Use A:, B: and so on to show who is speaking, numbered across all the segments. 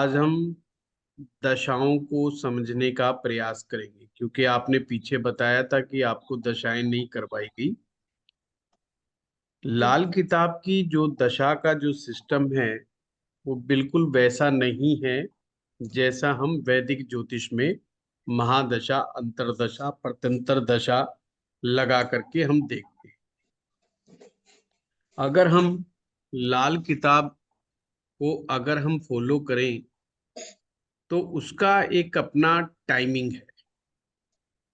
A: आज हम दशाओं को समझने का प्रयास करेंगे, क्योंकि आपने पीछे बताया था कि आपको दशाएं नहीं करवाई गई। लाल किताब की जो दशा का जो सिस्टम है वो बिल्कुल वैसा नहीं है जैसा हम वैदिक ज्योतिष में महादशा, अंतरदशा, प्रत्यंतर दशा लगा करके हम देखते हैं। अगर हम लाल किताब को अगर हम फॉलो करें तो उसका एक अपना टाइमिंग है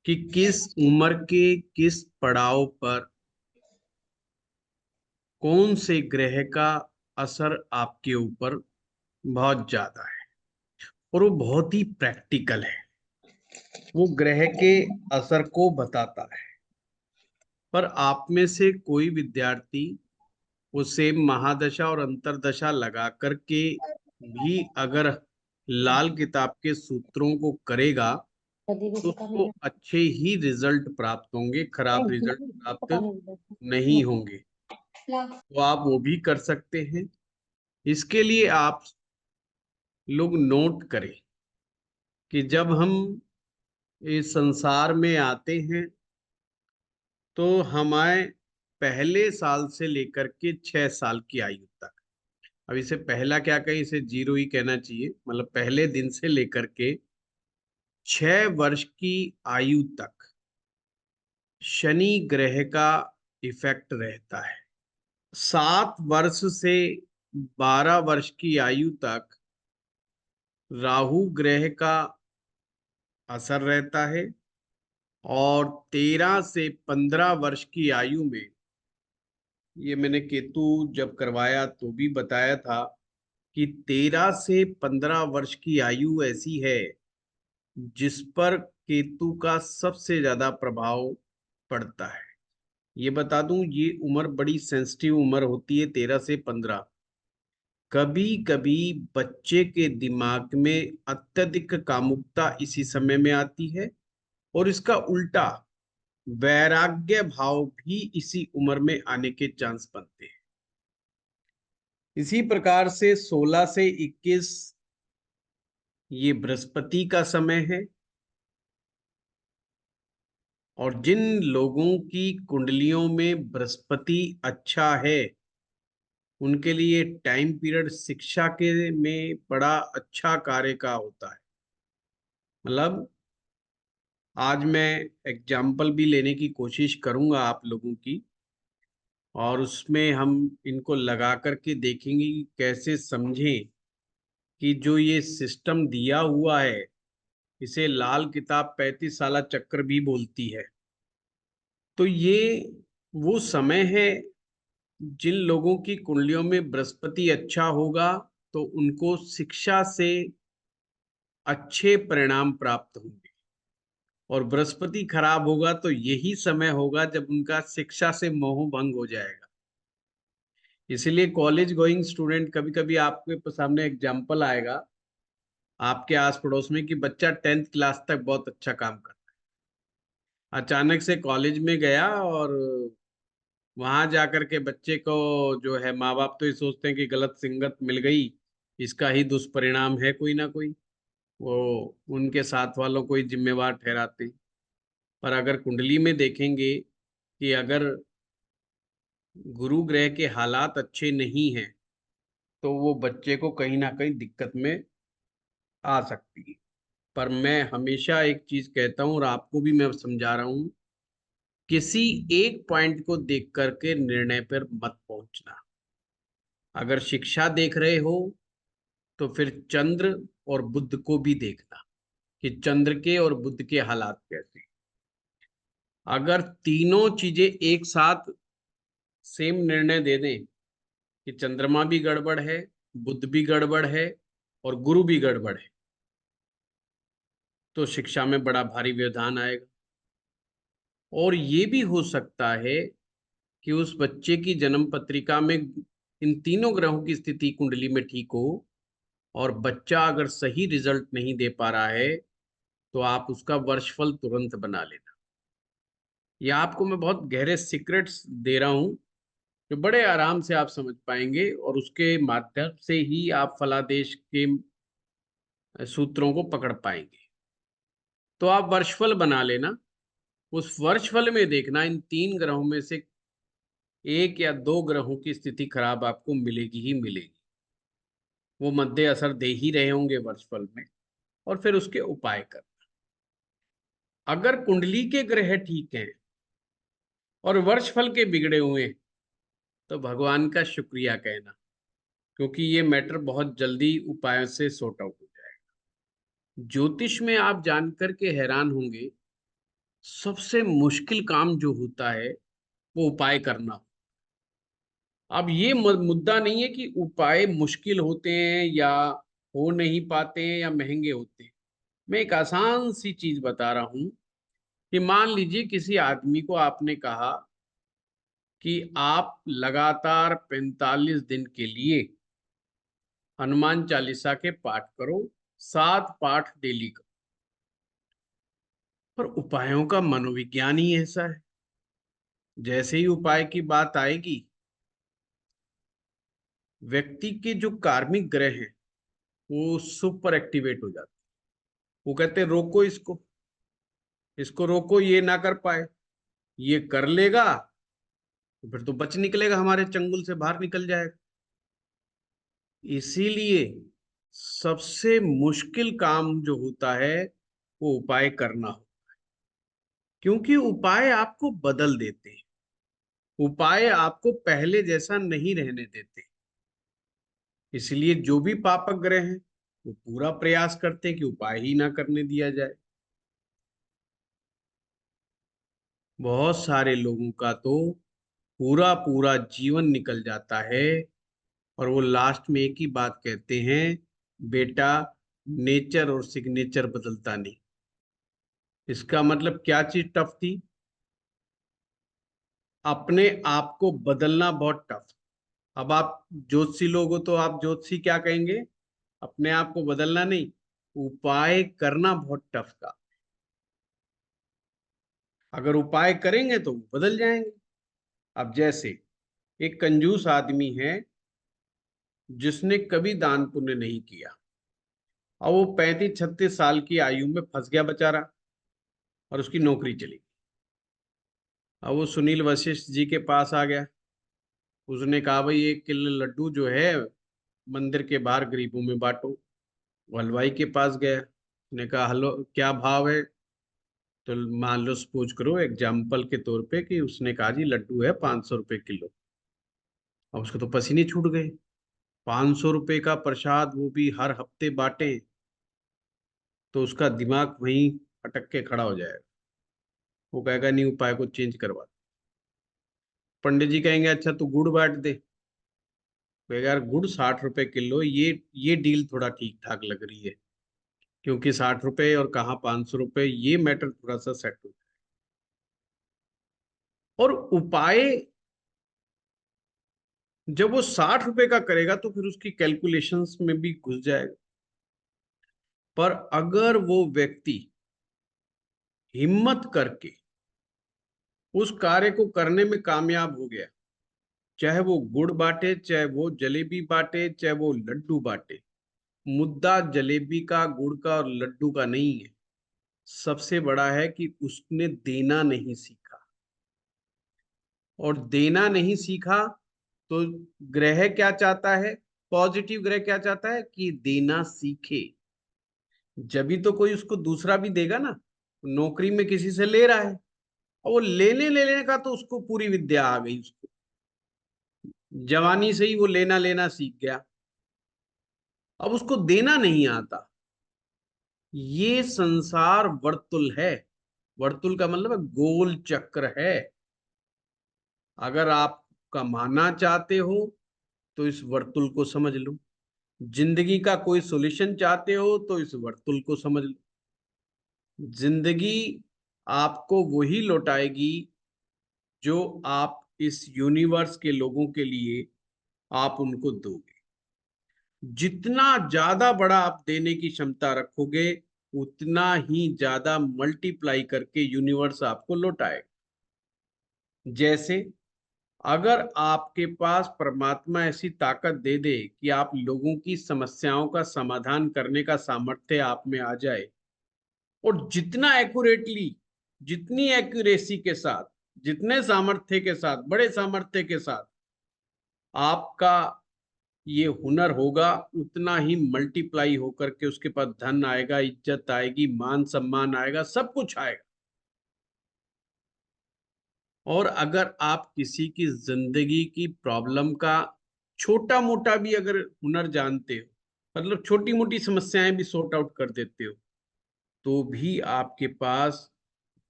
A: कि किस उम्र के किस पड़ाव पर कौन से ग्रह का असर आपके ऊपर बहुत ज्यादा है, और वो बहुत ही प्रैक्टिकल है। वो ग्रह के असर को बताता है। पर आप में से कोई विद्यार्थी उसे महादशा और अंतरदशा लगा करके भी अगर लाल किताब के सूत्रों को करेगा तो उसको अच्छे ही रिजल्ट प्राप्त होंगे, खराब रिजल्ट प्राप्त नहीं होंगे। तो आप वो भी कर सकते हैं। इसके लिए आप लोग नोट करें कि जब हम इस संसार में आते हैं तो हमारे पहले साल से लेकर के 6 साल की आयु तक, अब इसे पहला क्या कहें, इसे जीरो ही कहना चाहिए, मतलब पहले दिन से लेकर के 6 वर्ष की आयु तक शनि ग्रह का इफेक्ट रहता है। 7 वर्ष से 12 वर्ष की आयु तक राहु ग्रह का असर रहता है। और 13 से 15 वर्ष की आयु में, ये मैंने केतु जब करवाया तो भी बताया था कि 13 से 15 वर्ष की आयु ऐसी है जिस पर केतु का सबसे ज्यादा प्रभाव पड़ता है। ये बता दूं, ये उम्र बड़ी सेंसिटिव उम्र होती है, 13 से 15। कभी कभी बच्चे के दिमाग में अत्यधिक कामुकता इसी समय में आती है, और इसका उल्टा वैराग्य भाव भी इसी उम्र में आने के चांस बनते हैं। इसी प्रकार से 16 से 21 ये बृहस्पति का समय है। और जिन लोगों की कुंडलियों में बृहस्पति अच्छा है उनके लिए टाइम पीरियड शिक्षा के में बड़ा अच्छा कार्य का होता है। मतलब आज मैं एग्जाम्पल भी लेने की कोशिश करूंगा आप लोगों की, और उसमें हम इनको लगा करके देखेंगे कि कैसे समझें कि जो ये सिस्टम दिया हुआ है इसे लाल किताब 35 साला चक्र भी बोलती है। तो ये वो समय है जिन लोगों की कुंडलियों में बृहस्पति अच्छा होगा तो उनको शिक्षा से अच्छे परिणाम प्राप्त होंगे, और बृहस्पति खराब होगा तो यही समय होगा जब उनका शिक्षा से मोह भंग हो जाएगा। इसलिए कॉलेज गोइंग स्टूडेंट, कभी कभी आपके सामने एग्जाम्पल आएगा आपके आस पड़ोस में कि बच्चा 10th क्लास तक बहुत अच्छा काम करता है, अचानक से कॉलेज में गया और वहां जाकर के बच्चे को जो है, माँ बाप तो ये सोचते हैं कि गलत संगत मिल गई, इसका ही दुष्परिणाम है कोई ना कोई, वो उनके साथ वालों को ही जिम्मेवार ठहराते हैं। पर अगर कुंडली में देखेंगे कि अगर गुरु ग्रह के हालात अच्छे नहीं हैं तो वो बच्चे को कहीं ना कहीं दिक्कत में आ सकती है। पर मैं हमेशा एक चीज कहता हूं और आपको भी मैं समझा रहा हूं, किसी एक पॉइंट को देख करके निर्णय पर मत पहुंचना। अगर शिक्षा देख रहे हो तो फिर चंद्र और बुध को भी देखना कि चंद्र के और बुध के हालात कैसे। अगर तीनों चीजें एक साथ सेम निर्णय दे दें कि चंद्रमा भी गड़बड़ है, बुध भी गड़बड़ है और गुरु भी गड़बड़ है, तो शिक्षा में बड़ा भारी व्यवधान आएगा। और ये भी हो सकता है कि उस बच्चे की जन्म पत्रिका में इन तीनों ग्रहों की स्थिति कुंडली में ठीक हो, और बच्चा अगर सही रिजल्ट नहीं दे पा रहा है तो आप उसका वर्षफल तुरंत बना लेना। ये आपको मैं बहुत गहरे सीक्रेट्स दे रहा हूं जो बड़े आराम से आप समझ पाएंगे, और उसके माध्यम से ही आप फलादेश के सूत्रों को पकड़ पाएंगे। तो आप वर्षफल बना लेना। उस वर्षफल में देखना इन 3 ग्रहों में से 1 या 2 ग्रहों की स्थिति खराब आपको मिलेगी ही मिलेगी। वो मध्य असर दे ही रहे होंगे वर्षफल में, और फिर उसके उपाय कर। अगर कुंडली के ग्रह ठीक हैं और वर्षफल के बिगड़े हुए, तो भगवान का शुक्रिया कहना, क्योंकि ये मैटर बहुत जल्दी उपायों से सॉर्ट आउट हो जाएगा। ज्योतिष में आप जानकर के हैरान होंगे, सबसे मुश्किल काम जो होता है वो उपाय करना। अब ये मुद्दा नहीं है कि उपाय मुश्किल होते हैं या हो नहीं पाते हैं या महंगे होते हैं। मैं एक आसान सी चीज बता रहा हूं कि मान लीजिए किसी आदमी को आपने कहा कि आप लगातार 45 दिन के लिए हनुमान चालीसा के पाठ करो, 7 पाठ डेली करो। पर उपायों का मनोविज्ञान ही ऐसा है, जैसे ही उपाय की बात आएगी, व्यक्ति के जो कार्मिक ग्रह हैं वो सुपर एक्टिवेट हो जाते हैं। वो कहते हैं रोको इसको, इसको रोको, ये ना कर पाए, ये कर लेगा तो फिर तो बच निकलेगा, हमारे चंगुल से बाहर निकल जाएगा। इसीलिए सबसे मुश्किल काम जो होता है वो उपाय करना हो, क्योंकि उपाय आपको बदल देते हैं, उपाय आपको पहले जैसा नहीं रहने देते। इसलिए जो भी पापक ग्रह हैं वो पूरा प्रयास करते हैं कि उपाय ही ना करने दिया जाए। बहुत सारे लोगों का तो पूरा पूरा जीवन निकल जाता है और वो लास्ट में एक ही बात कहते हैं, बेटा नेचर और सिग्नेचर बदलता नहीं। इसका मतलब क्या चीज टफ थी? अपने आप को बदलना बहुत टफ। अब आप ज्योतिषी लोग हो तो आप ज्योतिषी क्या कहेंगे? अपने आप को बदलना नहीं, उपाय करना बहुत टफ का। अगर उपाय करेंगे तो वो बदल जाएंगे। अब जैसे एक कंजूस आदमी है जिसने कभी दान पुण्य नहीं किया, और वो 35-36 साल की आयु में फंस गया बेचारा, और उसकी नौकरी चली। अब वो सुनील वशिष्ठ जी के पास आ गया। उसने कहा भाई 1 किलो लड्डू जो है मंदिर के बाहर गरीबों में बांटो। वो हलवाई के पास गया, उसने कहा हेलो क्या भाव है? तो मान लो सपोज करो एग्जाम्पल के तौर पे कि उसने कहा जी लड्डू है 500 रुपए किलो। अब उसके तो पसीने छूट गए। 500 रुपए का प्रसाद, वो भी हर हफ्ते बांटे, तो उसका दिमाग वहीं अटक के खड़ा हो जाएगा। वो कहेगा नहीं, उपाय को चेंज करवा। पंडित जी कहेंगे अच्छा तू गुड़ बांट दे। कहेगा यार गुड़ 60 रुपए किलो, ये डील थोड़ा ठीक ठाक लग रही है, क्योंकि 60 रुपए और कहाँ 500 रुपए, ये मैटर थोड़ा सा सेट हो। और उपाय जब वो 60 रुपए का करेगा तो फिर उसकी कैलकुलेशंस में भी घुस जाएगा। पर अगर वो व्यक्ति हिम्मत करके उस कार्य को करने में कामयाब हो गया, चाहे वो गुड़ बांटे, चाहे वो जलेबी बांटे, चाहे वो लड्डू बांटे, मुद्दा जलेबी का, गुड़ का और लड्डू का नहीं है। सबसे बड़ा है कि उसने देना नहीं सीखा। और देना नहीं सीखा तो ग्रह क्या चाहता है? पॉजिटिव ग्रह क्या चाहता है? कि देना सीखे। जब भी तो कोई उसको दूसरा भी देगा ना। नौकरी में किसी से ले रहा है, और वो लेने लेने का तो उसको पूरी विद्या आ गई, उसको जवानी से ही वो लेना लेना सीख गया। अब उसको देना नहीं आता। ये संसार वर्तुल है। वर्तुल का मतलब है गोल चक्र है। अगर आप कमाना चाहते हो तो इस वर्तुल को समझ लो। जिंदगी का कोई सॉल्यूशन चाहते हो तो इस वर्तुल को समझ लो। जिंदगी आपको वही लौटाएगी जो आप इस यूनिवर्स के लोगों के लिए आप उनको दोगे। जितना ज्यादा बड़ा आप देने की क्षमता रखोगे, उतना ही ज्यादा मल्टीप्लाई करके यूनिवर्स आपको लौटाएगा। जैसे अगर आपके पास परमात्मा ऐसी ताकत दे दे कि आप लोगों की समस्याओं का समाधान करने का सामर्थ्य आप में आ जाए, और जितना एक्यूरेटली, जितनी एक्यूरेसी के साथ, जितने सामर्थ्य के साथ, बड़े सामर्थ्य के साथ आपका ये हुनर होगा, उतना ही मल्टीप्लाई होकर के उसके पास धन आएगा, इज्जत आएगी, मान सम्मान आएगा, सब कुछ आएगा। और अगर आप किसी की जिंदगी की प्रॉब्लम का छोटा मोटा भी अगर हुनर जानते हो, मतलब छोटी मोटी समस्याएं भी सॉर्ट आउट कर देते हो, तो भी आपके पास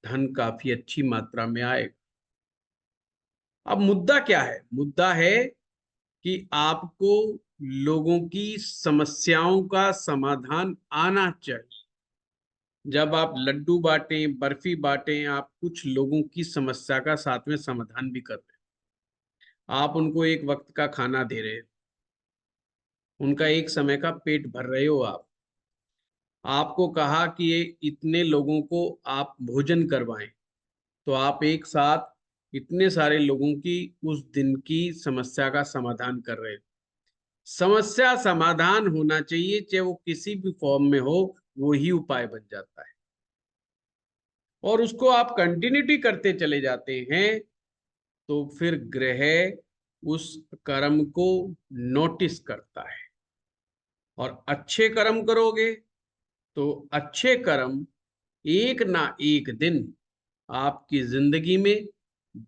A: धन काफी अच्छी मात्रा में आएगा। अब मुद्दा क्या है? मुद्दा है कि आपको लोगों की समस्याओं का समाधान आना चाहिए। जब आप लड्डू बांटें, बर्फी बांटें, आप कुछ लोगों की समस्या का साथ में समाधान भी कर रहे हैं। आप उनको एक वक्त का खाना दे रहे हो, उनका एक समय का पेट भर रहे हो। आप आपको कहा कि ये इतने लोगों को आप भोजन करवाएं, तो आप एक साथ इतने सारे लोगों की उस दिन की समस्या का समाधान कर रहे हो। समस्या समाधान होना चाहिए, चाहे वो किसी भी फॉर्म में हो, वो ही उपाय बन जाता है। और उसको आप कंटिन्यूटी करते चले जाते हैं, तो फिर ग्रह उस कर्म को नोटिस करता है। और अच्छे कर्म करोगे तो अच्छे कर्म एक ना एक दिन आपकी जिंदगी में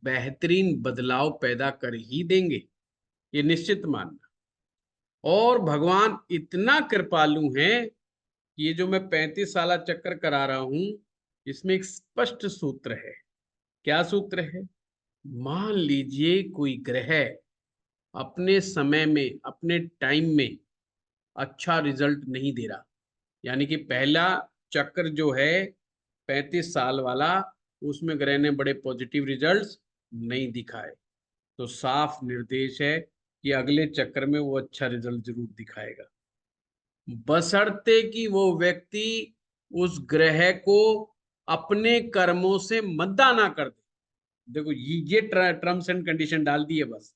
A: बेहतरीन बदलाव पैदा कर ही देंगे, ये निश्चित मानना। और भगवान इतना कृपालु हैं कि ये जो मैं 35 साल चक्कर करा रहा हूं, इसमें एक स्पष्ट सूत्र है। क्या सूत्र है? मान लीजिए कोई ग्रह अपने समय में, अपने टाइम में अच्छा रिजल्ट नहीं दे रहा, यानी कि पहला चक्कर जो है 35 साल वाला, उसमें ग्रह ने बड़े पॉजिटिव रिजल्ट्स नहीं दिखाए, तो साफ निर्देश है कि अगले चक्कर में वो अच्छा रिजल्ट जरूर दिखाएगा, बशर्ते कि वो व्यक्ति उस ग्रह को अपने कर्मों से मद्दा ना कर दे। देखो ये टर्म्स एंड कंडीशन डाल दिए बस।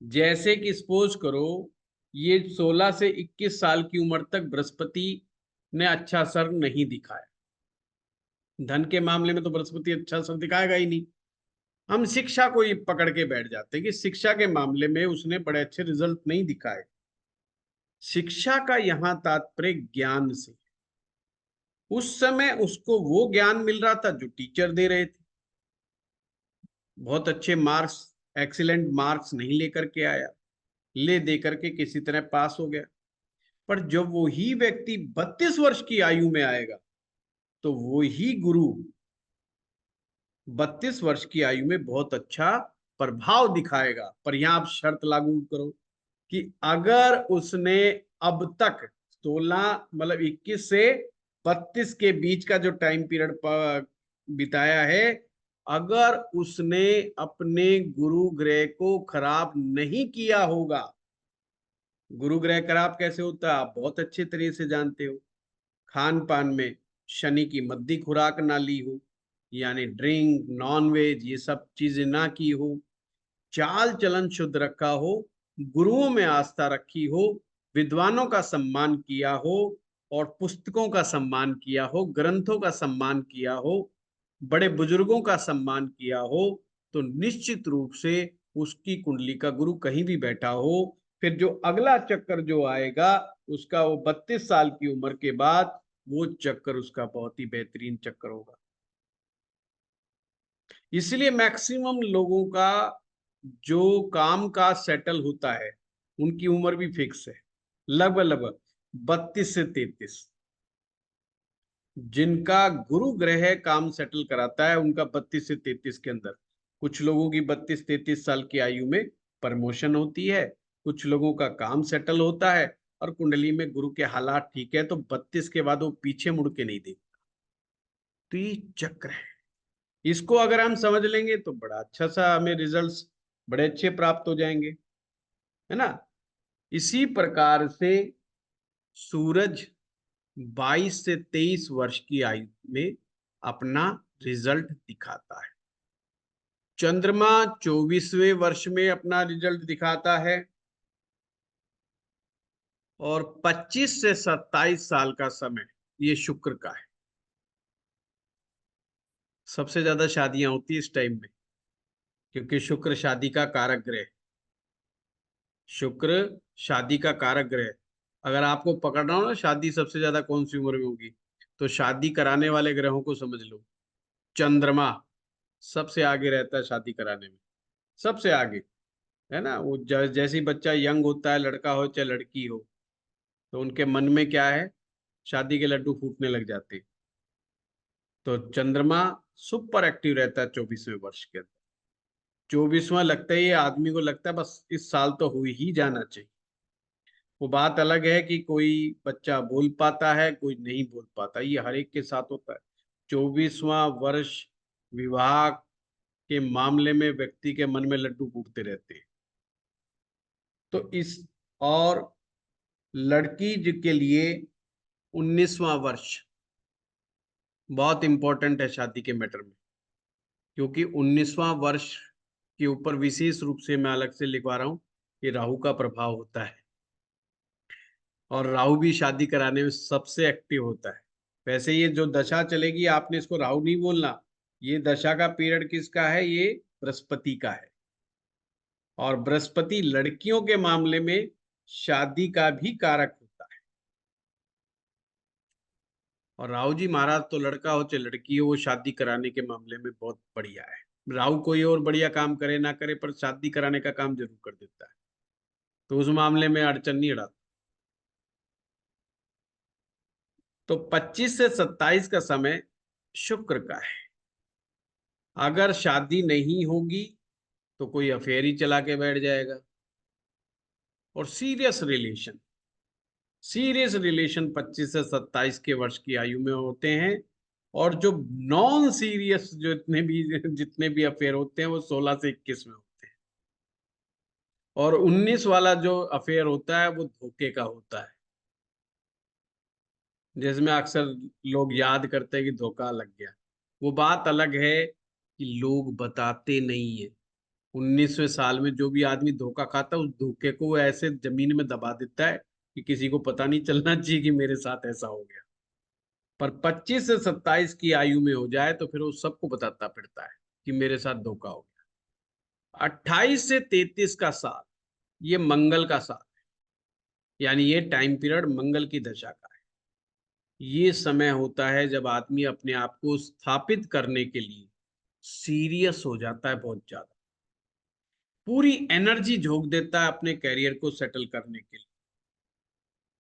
A: जैसे कि सपोज करो, ये 16 से 21 साल की उम्र तक बृहस्पति ने अच्छा असर नहीं दिखाया। धन के मामले में तो बृहस्पति अच्छा असर दिखाएगा ही नहीं। हम शिक्षा को ही पकड़ के बैठ जाते हैं कि शिक्षा के मामले में उसने बड़े अच्छे रिजल्ट नहीं दिखाए। शिक्षा का यहां तात्पर्य ज्ञान से। उस समय उसको वो ज्ञान मिल रहा था जो टीचर दे रहे थे। बहुत अच्छे मार्क्स, एक्सीलेंट मार्क्स नहीं लेकर के आया, ले दे करके किसी तरह पास हो गया। पर जब वो ही व्यक्ति 32 वर्ष की आयु में आएगा, तो वो ही गुरु 32 वर्ष की आयु में बहुत अच्छा प्रभाव दिखाएगा। पर यहां आप शर्त लागू करो कि अगर उसने अब तक 16, मतलब 21 से 32 के बीच का जो टाइम पीरियड बिताया है, अगर उसने अपने गुरु ग्रह को खराब नहीं किया होगा। गुरु ग्रह खराब कैसे होता है आप बहुत अच्छे तरीके से जानते हो। खान पान में शनि की मद्दी खुराक ना ली हो, यानी ड्रिंक, नॉन वेज, ये सब चीजें ना की हो, चाल चलन शुद्ध रखा हो, गुरुओं में आस्था रखी हो, विद्वानों का सम्मान किया हो, और पुस्तकों का सम्मान किया हो, ग्रंथों का सम्मान किया हो, बड़े बुजुर्गों का सम्मान किया हो, तो निश्चित रूप से उसकी कुंडली का गुरु कहीं भी बैठा हो, फिर जो अगला चक्कर जो आएगा उसका, वो 32 साल की उम्र के बाद वो चक्कर उसका बहुत ही बेहतरीन चक्कर होगा। इसलिए मैक्सिमम लोगों का जो काम का सेटल होता है, उनकी उम्र भी फिक्स है, लगभग लगभग 32 से 33। जिनका गुरु ग्रह काम सेटल कराता है, उनका 32 से 33 के अंदर। कुछ लोगों की 32-33 साल की आयु में प्रमोशन होती है, कुछ लोगों का काम सेटल होता है, और कुंडली में गुरु के हालात ठीक है तो 32 के बाद वो पीछे मुड़ के नहीं देखता। तो ये चक्र है। इसको अगर हम समझ लेंगे तो बड़ा अच्छा सा हमें रिजल्ट्स बड़े अच्छे प्राप्त हो जाएंगे, है ना। इसी प्रकार से सूरज 22 से 23 वर्ष की आयु में अपना रिजल्ट दिखाता है। चंद्रमा 24वें वर्ष में अपना रिजल्ट दिखाता है और 25 से 27 साल का समय ये शुक्र का है। सबसे ज्यादा शादियां होती है इस टाइम में, क्योंकि शुक्र शादी का कारक ग्रह है। शुक्र शादी का कारक ग्रह है। अगर आपको पकड़ना हो ना शादी सबसे ज्यादा कौन सी उम्र में होगी, तो शादी कराने वाले ग्रहों को समझ लो। चंद्रमा सबसे आगे रहता है शादी कराने में, सबसे आगे, है ना। वो जैसे ही बच्चा यंग होता है, लड़का हो चाहे लड़की हो, तो उनके मन में क्या है, शादी के लड्डू फूटने लग जाते हैं। तो चंद्रमा सुपर एक्टिव रहता है 24वें वर्ष के अंदर। 24वां लगता है, ये आदमी को लगता है बस इस साल तो हो ही जाना चाहिए। वो बात अलग है कि कोई बच्चा बोल पाता है, कोई नहीं बोल पाता, ये हर एक के साथ होता है। 24वां वर्ष विवाह के मामले में व्यक्ति के मन में लड्डू फूटते रहते हैं। तो इस, और लड़की के लिए 19वां वर्ष बहुत इंपॉर्टेंट है शादी के मैटर में, क्योंकि 19वां वर्ष के ऊपर विशेष रूप से मैं अलग से लिखवा रहा हूं कि राहु का प्रभाव होता है, और राहु भी शादी कराने में सबसे एक्टिव होता है। वैसे ये जो दशा चलेगी, आपने इसको राहु नहीं बोलना, ये दशा का पीरियड किसका है, ये बृहस्पति का है। और बृहस्पति लड़कियों के मामले में शादी का भी कारक होता है। और राहु जी महाराज तो लड़का हो चाहे लड़की हो, वो शादी कराने के मामले में बहुत बढ़िया है। राहु कोई और बढ़िया काम करे ना करे, पर शादी कराने का काम जरूर कर देता है, तो उस मामले में अड़चन नहीं अड़ाता। तो 25 से 27 का समय शुक्र का है। अगर शादी नहीं होगी तो कोई अफेयर ही चला के बैठ जाएगा। और सीरियस रिलेशन 25 से 27 के वर्ष की आयु में होते हैं। और जो नॉन सीरियस, जो जितने भी अफेयर होते हैं, वो 16 से 21 में होते हैं। और 19 वाला जो अफेयर होता है वो धोखे का होता है, जिसमें अक्सर लोग याद करते हैं कि धोखा लग गया। वो बात अलग है कि लोग बताते नहीं है। 19वें साल में जो भी आदमी धोखा खाता है, उस धोखे को वो ऐसे जमीन में दबा देता है कि किसी को पता नहीं चलना चाहिए कि मेरे साथ ऐसा हो गया। पर 25 से 27 की आयु में हो जाए तो फिर वो सबको बताता फिरता है कि मेरे साथ धोखा हो गया। 28 से 33 का साल ये मंगल का साल है, यानी ये टाइम पीरियड मंगल की दशा का है। ये समय होता है जब आदमी अपने आप को स्थापित करने के लिए सीरियस हो जाता है, बहुत ज्यादा पूरी एनर्जी झोंक देता है अपने कैरियर को सेटल करने के लिए।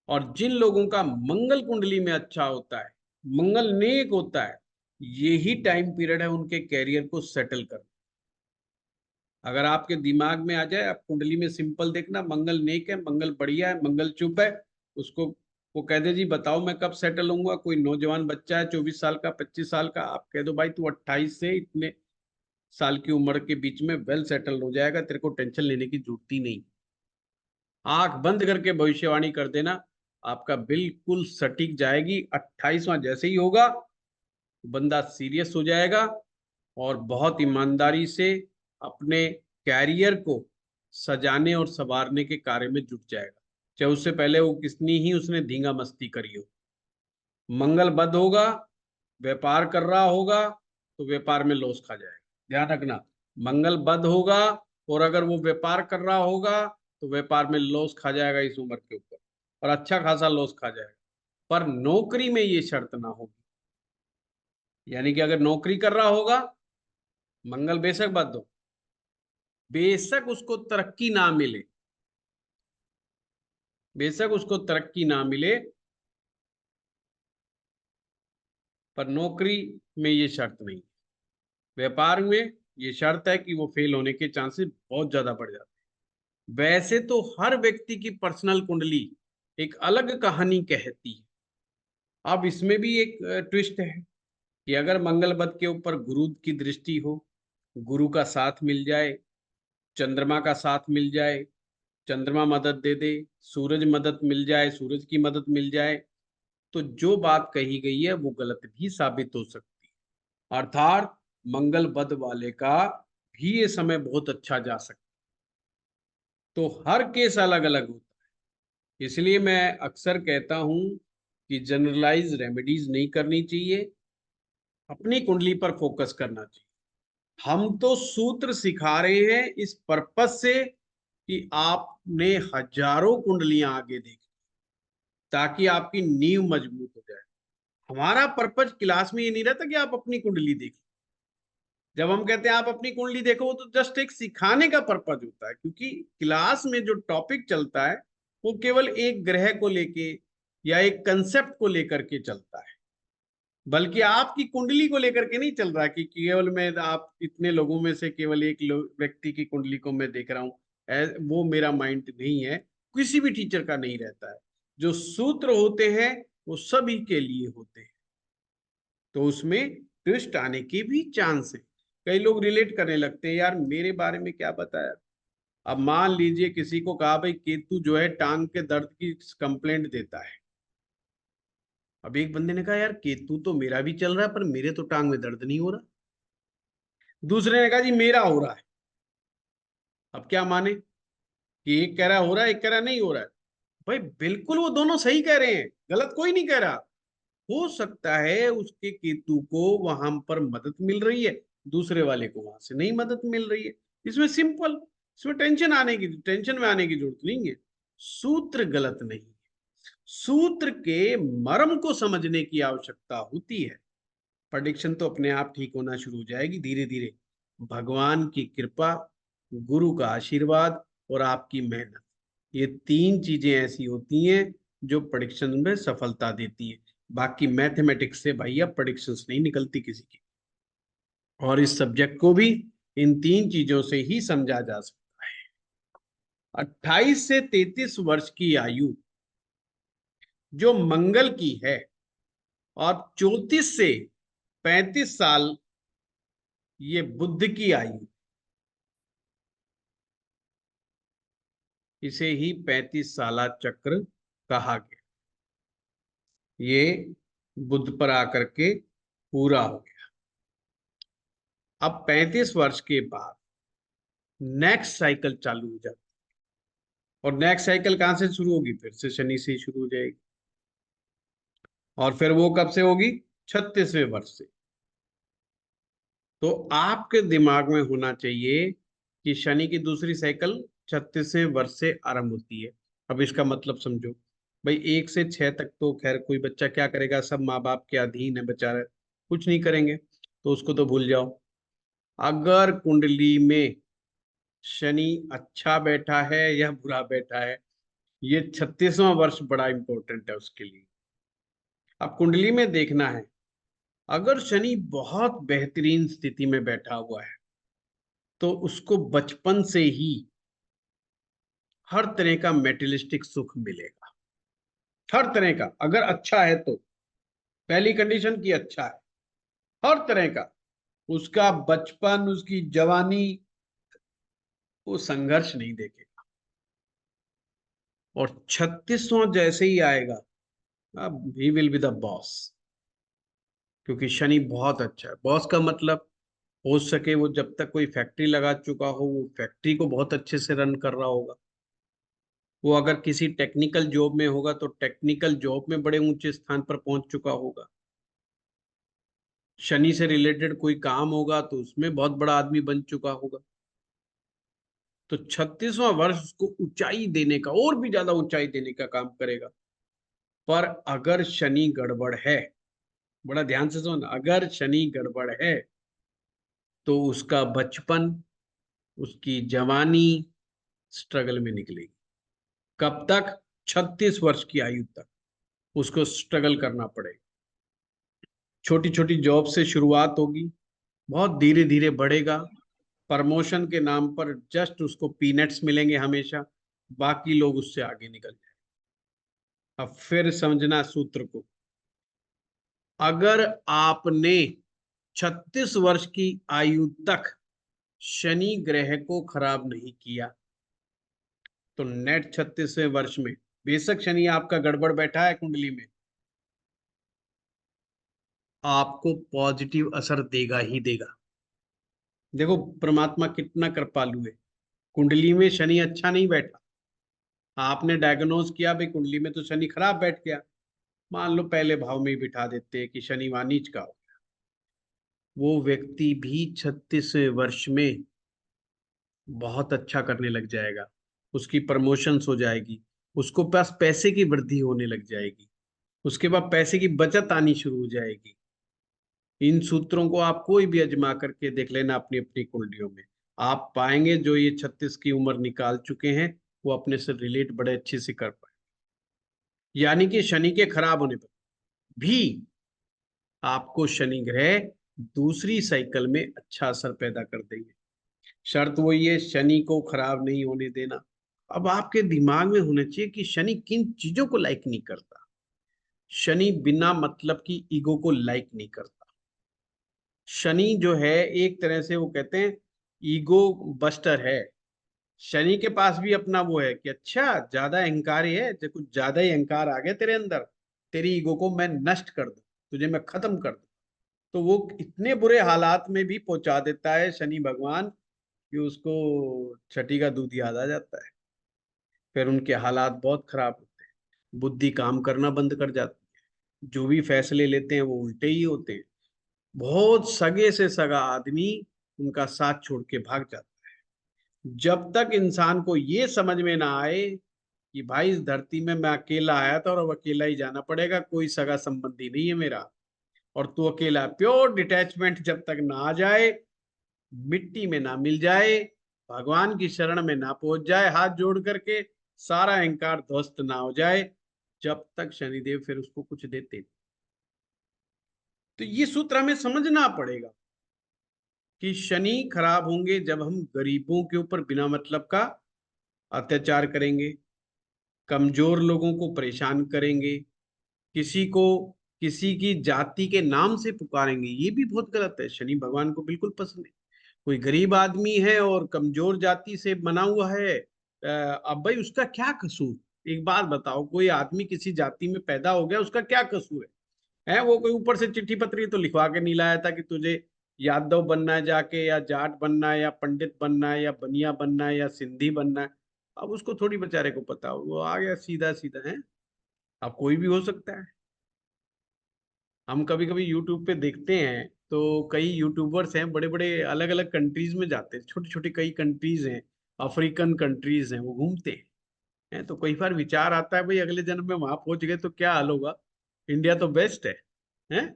A: और जिन लोगों का मंगल कुंडली में अच्छा होता है, मंगल नेक होता है, यही टाइम पीरियड है उनके कैरियर को सेटल करने। अगर आपके दिमाग में आ जाए, आप कुंडली में सिंपल देखना, मंगल नेक है, मंगल बढ़िया है, मंगल चुप है, उसको वो कह दे जी बताओ मैं कब सेटल होऊंगा। कोई नौजवान बच्चा है 24 साल का, 25 साल का, आप कह दो भाई तू 28 से इतने साल की उम्र के बीच में वेल सेटल हो जाएगा, तेरे को टेंशन लेने की जरूरत ही नहीं। आंख बंद करके भविष्यवाणी कर देना, आपका बिल्कुल सटीक जाएगी। 28वां जैसे ही होगा, बंदा सीरियस हो जाएगा और बहुत ईमानदारी से अपने कैरियर को सजाने और संवारने के कार्य में जुट जाएगा, चाहे उससे पहले वो कितनी ही उसने धींगा मस्ती करी हो। मंगल बद होगा, व्यापार कर रहा होगा, तो व्यापार में लॉस खा जाएगा। ध्यान रखना, मंगल बद होगा और अगर वो व्यापार कर रहा होगा तो व्यापार में लॉस खा जाएगा इस उम्र के ऊपर, और अच्छा खासा लॉस खा जाएगा। पर नौकरी में ये शर्त ना होगी, यानी कि अगर नौकरी कर रहा होगा, मंगल बेशक बद हो, बेशक उसको तरक्की ना मिले, बेशक उसको तरक्की ना मिले, पर नौकरी में ये शर्त नहीं। व्यापार में ये शर्त है कि वो फेल होने के चांसेस बहुत ज्यादा बढ़ जाते हैं। वैसे तो हर व्यक्ति की पर्सनल कुंडली एक अलग कहानी कहती है। अब इसमें भी एक ट्विस्ट है कि अगर मंगल बद के ऊपर गुरु की दृष्टि हो, गुरु का साथ मिल जाए, चंद्रमा का साथ मिल जाए, चंद्रमा मदद दे दे, सूरज मदद मिल जाए, सूरज की मदद मिल जाए, तो जो बात कही गई है वो गलत भी साबित हो सकती है। अर्थात मंगल बद वाले का भी ये समय बहुत अच्छा जा सकता है। तो हर केस अलग अलग होता है, इसलिए मैं अक्सर कहता हूं कि जनरलाइज रेमेडीज नहीं करनी चाहिए, अपनी कुंडली पर फोकस करना चाहिए। हम तो सूत्र सिखा रहे हैं इस पर्पस से कि आपने हजारों कुंडलियां आगे देखी, ताकि आपकी नींव मजबूत हो जाए। हमारा पर्पज क्लास में ये नहीं रहता कि आप अपनी कुंडली देखो। जब हम कहते हैं आप अपनी कुंडली देखो, वो तो जस्ट एक सिखाने का पर्पज होता है, क्योंकि क्लास में जो टॉपिक चलता है वो केवल एक ग्रह को लेके या एक कंसेप्ट को लेकर के चलता है, बल्कि आपकी कुंडली को लेकर के नहीं चल रहा कि केवल मैं आप इतने लोगों में से केवल एक व्यक्ति की कुंडली को मैं देख रहा हूं। वो मेरा माइंड नहीं है, किसी भी टीचर का नहीं रहता है। जो सूत्र होते हैं वो सभी के लिए होते हैं, तो उसमें ट्विस्ट आने के भी चांस है। कई लोग रिलेट करने लगते हैं, यार मेरे बारे में क्या बताया। अब मान लीजिए किसी को कहा भाई केतु जो है टांग के दर्द की कंप्लेंट देता है। अब एक बंदे ने कहा यार केतु तो मेरा भी चल रहा है, पर मेरे तो टांग में दर्द नहीं हो रहा। दूसरे ने कहा जी मेरा हो रहा है। अब क्या माने कि एक कह रहा है हो रहा है, एक कह रहा है नहीं हो रहा है। भाई बिल्कुल वो दोनों सही कह रहे हैं, गलत कोई नहीं कह रहा। हो सकता है उसके केतु को वहां पर मदद मिल रही है, दूसरे वाले को वहां से नहीं मदद मिल रही है। इसमें सिंपल, इसमें टेंशन में आने की जरूरत नहीं है। सूत्र गलत नहीं है, सूत्र के मर्म को समझने की आवश्यकता होती है। प्रेडिक्शन तो अपने आप ठीक होना शुरू हो जाएगी धीरे धीरे। भगवान की कृपा, गुरु का आशीर्वाद और आपकी मेहनत, ये तीन चीजें ऐसी होती हैं जो प्रेडिक्शन में सफलता देती है। बाकी मैथमेटिक्स से भैया प्रेडिक्शंस नहीं निकलती किसी की। और इस सब्जेक्ट को भी इन तीन चीजों से ही समझा जा सकता है। 28 से 33 वर्ष की आयु जो मंगल की है, और 34 से 35 साल ये बुध की आयु, इसे ही 35 साला चक्र कहा गया। ये बुध पर आकर के पूरा हो गया। अब 35 वर्ष के बाद नेक्स्ट साइकिल चालू हो जाती है। और नेक्स्ट साइकिल कहां से शुरू होगी? फिर से शनि से ही शुरू हो जाएगी। और फिर वो कब से होगी? 36वें वर्ष से। तो आपके दिमाग में होना चाहिए कि शनि की दूसरी साइकिल 36वें वर्ष से आरंभ होती है। अब इसका मतलब समझो भाई, 1 से 6 तक तो खैर कोई बच्चा क्या करेगा, सब माँ बाप के अधीन है बेचारा, कुछ नहीं करेंगे, तो उसको तो भूल जाओ। अगर कुंडली में शनि अच्छा बैठा है या बुरा बैठा है, ये 36वां वर्ष बड़ा इंपॉर्टेंट है उसके लिए। अब कुंडली में देखना है, अगर शनि बहुत बेहतरीन स्थिति में बैठा हुआ है तो उसको बचपन से ही हर तरह का मेटेरियलिस्टिक सुख मिलेगा। हर तरह का, अगर अच्छा है तो। पहली कंडीशन की अच्छा है, हर तरह का। उसका बचपन, उसकी जवानी, वो संघर्ष नहीं देखेगा। और 36वां जैसे ही आएगा, अब he will be the boss. क्योंकि शनि बहुत अच्छा है। बॉस का मतलब, हो सके वो जब तक कोई फैक्ट्री लगा चुका हो, वो फैक्ट्री को बहुत अच्छे से रन कर रहा होगा। वो अगर किसी टेक्निकल जॉब में होगा तो टेक्निकल जॉब में बड़े ऊंचे स्थान पर पहुंच चुका होगा। शनि से रिलेटेड कोई काम होगा तो उसमें बहुत बड़ा आदमी बन चुका होगा। तो 36वां वर्ष उसको ऊंचाई देने का, और भी ज्यादा ऊंचाई देने का काम करेगा। पर अगर शनि गड़बड़ है, बड़ा ध्यान से सुन, अगर शनि गड़बड़ है तो उसका बचपन, उसकी जवानी स्ट्रगल में निकलेगी। कब तक? 36 वर्ष की आयु तक उसको स्ट्रगल करना पड़ेगा। छोटी छोटी जॉब से शुरुआत होगी, बहुत धीरे धीरे बढ़ेगा। प्रमोशन के नाम पर जस्ट उसको पीनट्स मिलेंगे हमेशा, बाकी लोग उससे आगे निकल जाए। अब फिर समझना सूत्र को। अगर आपने 36 वर्ष की आयु तक शनि ग्रह को खराब नहीं किया, तो नेट 36वें वर्ष में बेशक शनि आपका गड़बड़ बैठा है कुंडली में, आपको पॉजिटिव असर देगा ही देगा। देखो परमात्मा कितना कृपालु है, कुंडली में शनि अच्छा नहीं बैठा, आपने डायग्नोज किया भाई कुंडली में तो शनि खराब बैठ गया, मान लो पहले भाव में ही बिठा देते कि शनि वहां नीच का हो, वो व्यक्ति भी 36वें वर्ष में बहुत अच्छा करने लग जाएगा, उसकी प्रमोशंस हो जाएगी, उसको पास पैसे की वृद्धि होने लग जाएगी, उसके बाद पैसे की बचत आनी शुरू हो जाएगी। इन सूत्रों को आप कोई भी अजमा करके देख लेना अपनी अपनी कुंडलियों में, आप पाएंगे जो ये 36 की उम्र निकाल चुके हैं वो अपने से रिलेट बड़े अच्छे से कर पाए। यानी कि शनि के खराब होने पर भी आपको शनि ग्रह दूसरी साइकिल में अच्छा असर पैदा कर देंगे। शर्त वही है, शनि को खराब नहीं होने देना। अब आपके दिमाग में होना चाहिए कि शनि किन चीजों को लाइक नहीं करता। शनि बिना मतलब की ईगो को लाइक नहीं करता। शनि जो है एक तरह से वो कहते हैं ईगो बस्टर है। शनि के पास भी अपना वो है कि अच्छा ज्यादा अहंकारी है, जब कुछ ज्यादा ही अहंकार आ गया तेरे अंदर, तेरी ईगो को मैं नष्ट कर दूं, तुझे मैं खत्म कर दूं। तो वो इतने बुरे हालात में भी पहुंचा देता है शनि भगवान कि उसको छठी का दूध याद आ जाता है। फिर उनके हालात बहुत खराब होते हैं, बुद्धि काम करना बंद कर जाती है, जो भी फैसले लेते हैं वो उल्टे ही होते हैं। बहुत सगे से सगा आदमी उनका साथ छोड़ के भाग जाता है। जब तक इंसान को ये समझ में ना आए कि भाई इस धरती में मैं अकेला आया था और अब अकेला ही जाना पड़ेगा, कोई सगा संबंधी नहीं है मेरा, और तू अकेला, प्योर डिटैचमेंट जब तक ना आ जाए, मिट्टी में ना मिल जाए, भगवान की शरण में ना पहुंच जाए हाथ जोड़ करके, सारा अहंकार ध्वस्त ना हो जाए, जब तक शनिदेव फिर उसको कुछ देते नहीं। तो ये सूत्र हमें समझना पड़ेगा कि शनि खराब होंगे जब हम गरीबों के ऊपर बिना मतलब का अत्याचार करेंगे, कमजोर लोगों को परेशान करेंगे, किसी को किसी की जाति के नाम से पुकारेंगे, ये भी बहुत गलत है, शनि भगवान को बिल्कुल पसंद है। कोई गरीब आदमी है और कमजोर जाति से बना हुआ है, अब भाई उसका क्या कसूर, एक बात बताओ, कोई आदमी किसी जाति में पैदा हो गया उसका क्या कसूर है? वो कोई ऊपर से चिट्ठी पत्री तो लिखवा के नहीं लाया था कि तुझे यादव बनना है जाके, या जाट बनना है, या पंडित बनना है, या बनिया बनना है, या सिंधी बनना है। अब उसको थोड़ी बेचारे को पता, वो आ गया सीधा सीधा है। अब कोई भी हो सकता है। हम कभी कभी यूट्यूब पे देखते हैं तो कई यूट्यूबर्स हैं बड़े बड़े अलग अलग कंट्रीज में जाते हैं, छोटी छोटी कई कंट्रीज हैं, अफ्रीकन कंट्रीज हैं, वो घूमते हैं। तो कई बार विचार आता है भाई अगले जन्म में वहां पहुंच गए तो क्या हाल होगा, इंडिया तो बेस्ट है?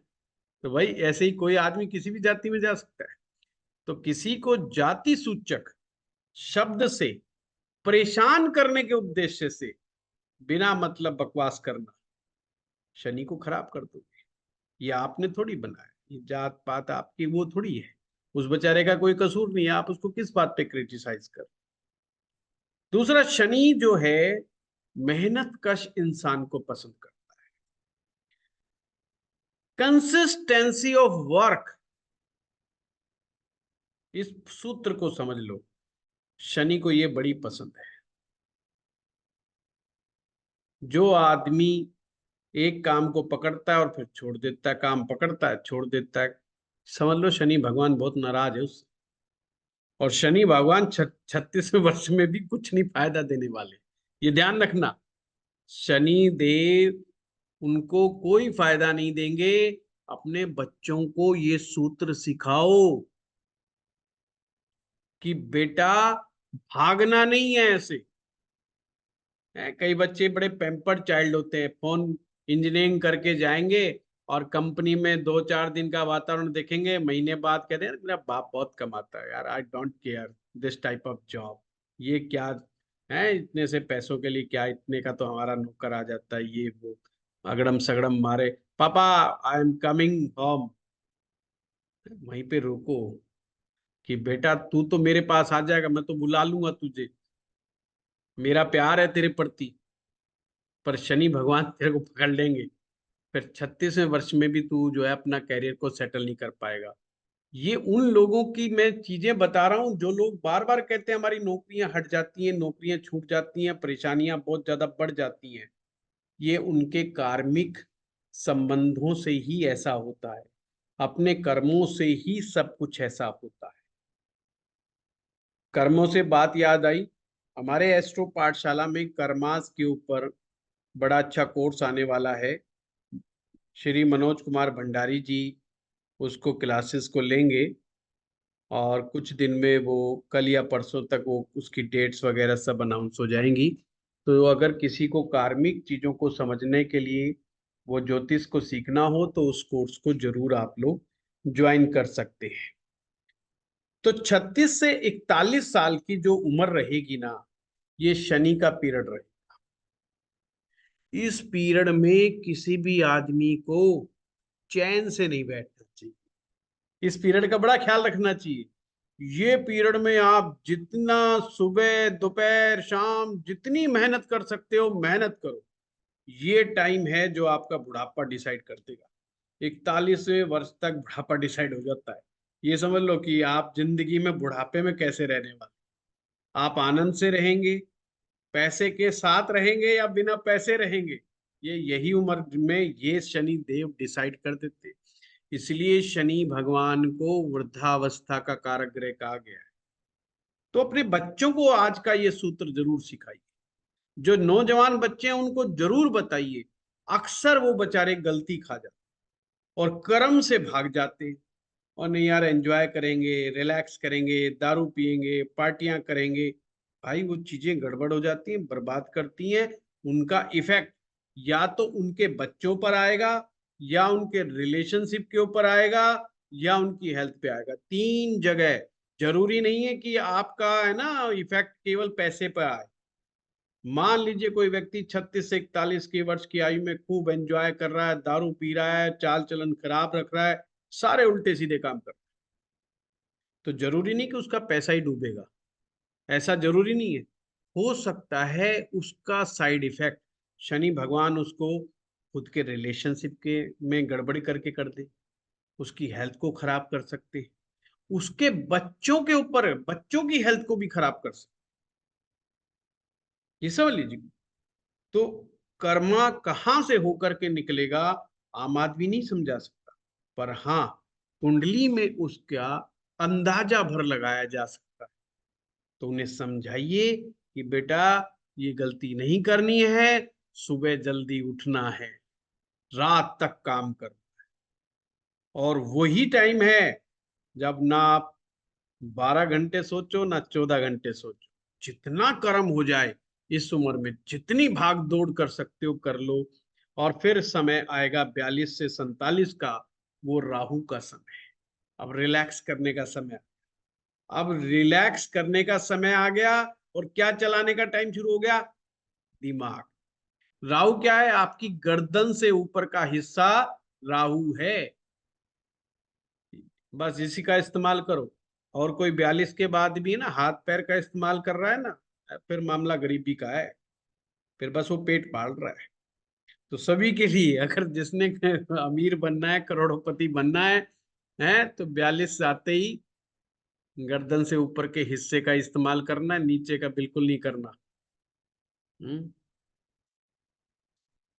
A: तो भाई ऐसे ही कोई आदमी किसी भी जाति में जा सकता है। तो किसी को जाति सूचक शब्द से परेशान करने के उद्देश्य से बिना मतलब बकवास करना शनि को खराब कर दो। ये आपने थोड़ी बनाया, ये जात पात आपकी वो थोड़ी है, उस बेचारे का कोई कसूर नहीं है, आप उसको किस बात पे क्रिटिसाइज कर। दूसरा, शनि जो है मेहनत कश इंसान को पसंद करता है, कंसिस्टेंसी ऑफ वर्क, इस सूत्र को समझ लो, शनि को ये बड़ी पसंद है। जो आदमी एक काम को पकड़ता है और फिर छोड़ देता है, काम पकड़ता है छोड़ देता है, समझ लो शनि भगवान बहुत नाराज है उससे। और शनि भगवान 36वें वर्ष में भी कुछ नहीं फायदा देने वाले, ये ध्यान रखना। शनि देव उनको कोई फायदा नहीं देंगे। अपने बच्चों को ये सूत्र सिखाओ कि बेटा भागना नहीं है ऐसे। कई बच्चे बड़े पैम्पर्ड चाइल्ड होते हैं, फोन इंजीनियरिंग करके जाएंगे और कंपनी में 2-4 दिन का वातावरण देखेंगे, महीने बाद कहते हैं मेरा बाप बहुत कमाता है यार, I don't care this type of job, ये क्या है, इतने से पैसों के लिए क्या, इतने का तो हमारा नौकर आ जाता है, ये वो अगड़म सगड़म मारे, पापा आई एम कमिंग होम। वहीं पे रोको कि बेटा तू तो मेरे पास आ जाएगा, मैं तो बुला लूंगा तुझे, मेरा प्यार है तेरे प्रति, पर शनि भगवान तेरे को पकड़ लेंगे, फिर 36वें वर्ष में भी तू जो है अपना कैरियर को सेटल नहीं कर पाएगा। ये उन लोगों की मैं चीजें बता रहा हूं जो लोग बार बार कहते हैं हमारी नौकरियां हट जाती हैं, नौकरियां छूट जाती हैं, परेशानियां बहुत ज्यादा बढ़ जाती हैं। ये उनके कार्मिक संबंधों से ही ऐसा होता है, अपने कर्मों से ही सब कुछ ऐसा होता है। कर्मों से बात याद आई, हमारे एस्ट्रो पाठशाला में कर्मास के ऊपर बड़ा अच्छा कोर्स आने वाला है। श्री मनोज कुमार भंडारी जी उसको क्लासेस को लेंगे और कुछ दिन में वो कल या परसों तक वो उसकी डेट्स वगैरह सब अनाउंस हो जाएंगी। तो अगर किसी को कार्मिक चीजों को समझने के लिए वो ज्योतिष को सीखना हो तो उस कोर्स को जरूर आप लोग ज्वाइन कर सकते हैं। तो 36 से 41 साल की जो उम्र रहेगी ना, ये शनि का पीरियड रहे। इस पीरियड में किसी भी आदमी को चैन से नहीं बैठना चाहिए। इस पीरियड का बड़ा ख्याल रखना चाहिए। ये पीरियड में आप जितना सुबह दोपहर शाम जितनी मेहनत कर सकते हो मेहनत करो। ये टाइम है जो आपका बुढ़ापा डिसाइड कर देगा। 41वें वर्ष तक बुढ़ापा डिसाइड हो जाता है। ये समझ लो कि आप जिंदगी में बुढ़ापे में कैसे रहने वाले। आप आनंद से रहेंगे, पैसे के साथ रहेंगे या बिना पैसे रहेंगे, ये यही उम्र में ये शनि देव डिसाइड कर देते हैं। इसलिए शनि भगवान को वृद्धावस्था का कारक ग्रह कहा गया है। तो अपने बच्चों को आज का ये सूत्र जरूर सिखाइए। जो नौजवान बच्चे हैं उनको जरूर बताइए। अक्सर वो बेचारे गलती खा जाते और कर्म से भाग जाते और नहीं यार एंजॉय करेंगे, रिलैक्स करेंगे, दारू पिएंगे, पार्टियां करेंगे। भाई वो चीजें गड़बड़ हो जाती हैं, बर्बाद करती हैं। उनका इफेक्ट या तो उनके बच्चों पर आएगा, या उनके रिलेशनशिप के ऊपर आएगा, या उनकी हेल्थ पे आएगा। तीन जगह। जरूरी नहीं है कि आपका है ना इफेक्ट केवल पैसे पर आए। मान लीजिए कोई व्यक्ति 36 से 41 की वर्ष की आयु में खूब एंजॉय कर रहा है, दारू पी रहा है, चाल चलन खराब रख रहा है, सारे उल्टे सीधे काम कर रहा है, तो जरूरी नहीं कि उसका पैसा ही डूबेगा। ऐसा जरूरी नहीं है। हो सकता है उसका साइड इफेक्ट शनि भगवान उसको खुद के रिलेशनशिप के में गड़बड़ी करके कर दे, उसकी हेल्थ को खराब कर सकते हैं, उसके बच्चों के ऊपर बच्चों की हेल्थ को भी खराब कर सकते। ये समझ लीजिए। तो कर्मा कहां से होकर के निकलेगा आम आदमी नहीं समझा सकता, पर हाँ कुंडली में उसका अंदाजा भर लगाया जा सकता है। तो उन्हें समझाइए कि बेटा ये गलती नहीं करनी है, सुबह जल्दी उठना है, रात तक काम करना है। और वही टाइम है जब ना आप 12 घंटे सोचो ना 14 घंटे सोचो। जितना कर्म हो जाए इस उम्र में, जितनी भाग दौड़ कर सकते हो कर लो। और फिर समय आएगा 42 से 47 का, वो राहु का समय है। अब रिलैक्स करने का समय। अब रिलैक्स करने का समय आ गया और क्या चलाने का टाइम शुरू हो गया? दिमाग। राहु क्या है? आपकी गर्दन से ऊपर का हिस्सा राहु है। बस इसी का इस्तेमाल करो। और कोई 42 के बाद भी ना हाथ पैर का इस्तेमाल कर रहा है ना, फिर मामला गरीबी का है। फिर बस वो पेट पाल रहा है। तो सभी के लिए अगर जिसने अमीर बनना है, करोड़पति बनना है तो 42 से आते ही गर्दन से ऊपर के हिस्से का इस्तेमाल करना है, नीचे का बिल्कुल नहीं करना। हम्म।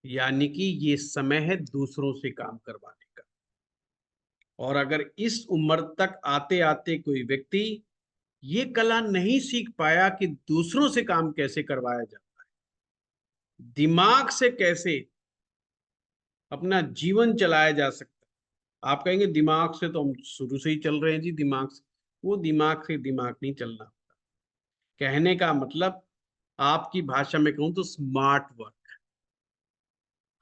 A: यानी कि ये समय है दूसरों से काम करवाने का। और अगर इस उम्र तक आते आते कोई व्यक्ति ये कला नहीं सीख पाया कि दूसरों से काम कैसे करवाया जाता है, दिमाग से कैसे अपना जीवन चलाया जा सकता है। आप कहेंगे दिमाग से तो हम शुरू से ही चल रहे हैं जी, दिमाग से। वो दिमाग से दिमाग नहीं चलना। कहने का मतलब आपकी भाषा में कहूं तो स्मार्ट वर्क।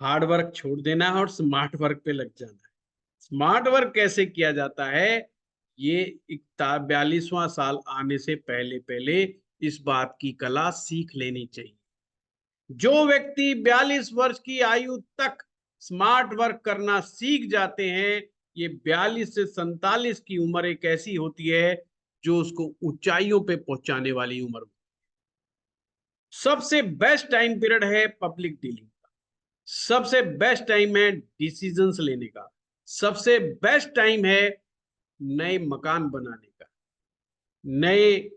A: हार्ड वर्क छोड़ देना है और स्मार्ट वर्क पे लग जाना है। स्मार्ट वर्क कैसे किया जाता है, ये 42वां साल आने से पहले पहले इस बात की कला सीख लेनी चाहिए। जो व्यक्ति 42 वर्ष की आयु तक स्मार्ट वर्क करना सीख जाते हैं, ये 42 से 47 की उम्र एक ऐसी होती है जो उसको ऊंचाइयों पे पहुंचाने वाली उम्र। सबसे बेस्ट टाइम पीरियड है पब्लिक डीलिंग का। सबसे बेस्ट टाइम है डिसीजंस लेने का। सबसे बेस्ट टाइम है नए मकान बनाने का, नए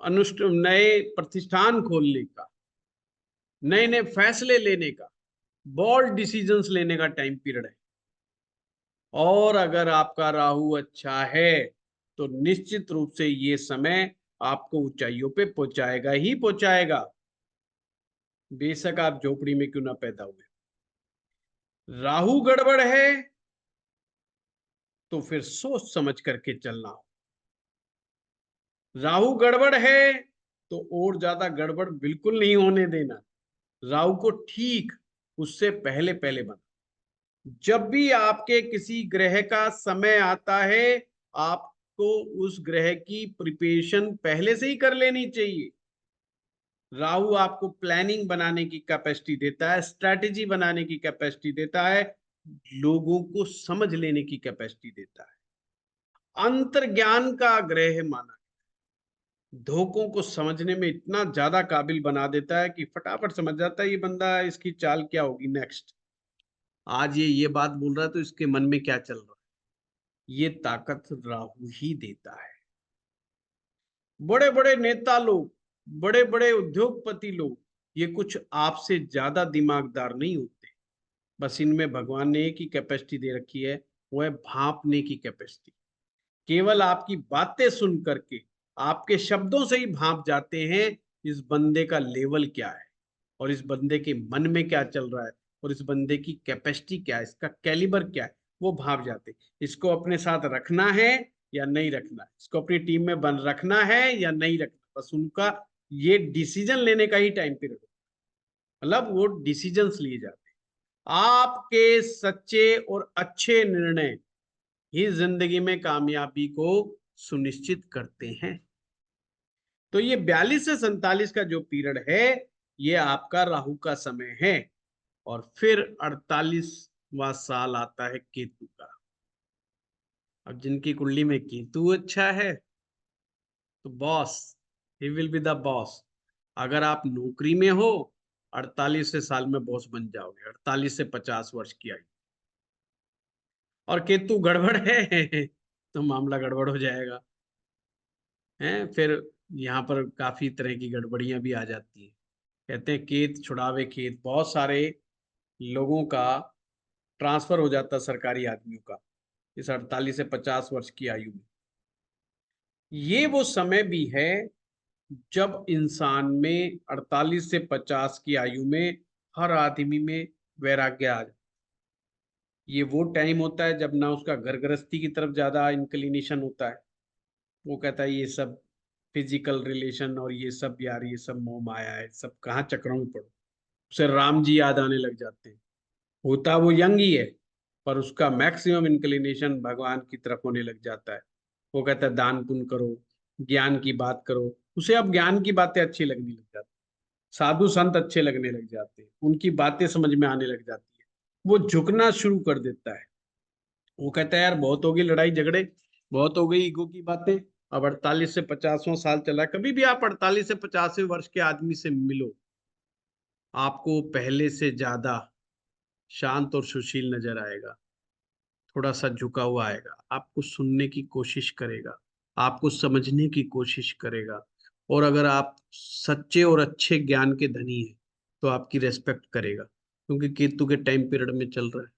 A: नए प्रतिष्ठान खोलने का, नए नए फैसले लेने का, बोल्ड डिसीजंस लेने का टाइम पीरियड है। और अगर आपका राहु अच्छा है तो निश्चित रूप से ये समय आपको ऊंचाइयों पे पहुंचाएगा ही पहुंचाएगा, बेशक आप झोपड़ी में क्यों ना पैदा हुए। राहु गड़बड़ है तो फिर सोच समझ करके चलना हो। राहु गड़बड़ है तो और ज्यादा गड़बड़ बिल्कुल नहीं होने देना। राहु को ठीक उससे पहले पहले बना। जब भी आपके किसी ग्रह का समय आता है, आपको उस ग्रह की प्रिपरेशन पहले से ही कर लेनी चाहिए। राहु आपको प्लानिंग बनाने की कैपेसिटी देता है, स्ट्रैटेजी बनाने की कैपेसिटी देता है, लोगों को समझ लेने की कैपेसिटी देता है। अंतर्ज्ञान का ग्रह माना, धोखों को समझने में इतना ज्यादा काबिल बना देता है कि फटाफट समझ जाता है ये बंदा, इसकी चाल क्या होगी नेक्स्ट। आज ये बात बोल रहा है तो इसके मन में क्या चल रहा है, ये ताकत राहु ही देता है। बड़े बड़े नेता लोग, बड़े बड़े उद्योगपति लोग, ये कुछ आपसे ज्यादा दिमागदार नहीं होते। बस इनमें भगवान ने एक ही कैपेसिटी दे रखी है, वो है भांपने की कैपेसिटी। केवल आपकी बातें सुन करके, आपके शब्दों से ही भांप जाते हैं इस बंदे का लेवल क्या है, और इस बंदे के मन में क्या चल रहा है, और इस बंदे की कैपेसिटी क्या है, इसका कैलिबर क्या है, वो भाप जाते। इसको अपने साथ रखना है या नहीं रखना है, इसको अपनी टीम में बन रखना है या नहीं रखना, बस उनका ये डिसीजन लेने का ही टाइम पीरियड, मतलब वो डिसीजंस लिए जाते हैं। आपके सच्चे और अच्छे निर्णय ही जिंदगी में कामयाबी को सुनिश्चित करते हैं। तो ये 42 से 47 का जो पीरियड है, ये आपका राहु का समय है। और फिर 48वां साल आता है केतु का। अब जिनकी कुंडली में केतु अच्छा है तो boss, he will be the boss. अगर आप नौकरी में हो, 48 से साल में बॉस बन जाओगे, 48 से 50 वर्ष की आयु। और केतु गड़बड़ है तो मामला गड़बड़ हो जाएगा। है फिर यहाँ पर काफी तरह की गड़बड़ियां भी आ जाती हैं। कहते हैं केत छुड़ावे खेत, बहुत सारे लोगों का ट्रांसफर हो जाता है, सरकारी आदमियों का, इस 48 से 50 वर्ष की आयु में। ये वो समय भी है जब इंसान में 48 से 50 की आयु में हर आदमी में वैराग्य आ जाए। ये वो टाइम होता है जब ना उसका घर गृहस्थी की तरफ ज्यादा इंक्लिनेशन होता है, वो कहता है ये सब फिजिकल रिलेशन और ये सब यार, ये सब मोह माया है, सब कहाँ चक्रों में पड़ो। उसे राम जी याद आने लग जाते हैं। होता वो यंग ही है, पर उसका मैक्सिमम इंक्लिनेशन भगवान की तरफ होने लग जाता है। वो कहता है दान पुण्य करो, ज्ञान की बात करो। उसे अब ज्ञान की बातें अच्छी लगने लग जाती, साधु संत अच्छे लगने लग जाते हैं, उनकी बातें समझ में आने लग जाती है। वो झुकना शुरू कर देता है। वो कहता है यार बहुत हो गई लड़ाई झगड़े, बहुत हो गई ईगो की बातें। अब 48 से 50वां साल चला है। कभी भी आप 48 से 50वें वर्ष के आदमी से मिलो, आपको पहले से ज्यादा शांत और सुशील नजर आएगा। थोड़ा सा झुका हुआ आएगा, आपको सुनने की कोशिश करेगा, आपको समझने की कोशिश करेगा। और अगर आप सच्चे और अच्छे ज्ञान के धनी हैं तो आपकी रेस्पेक्ट करेगा, क्योंकि केतु के टाइम पीरियड में चल रहा है।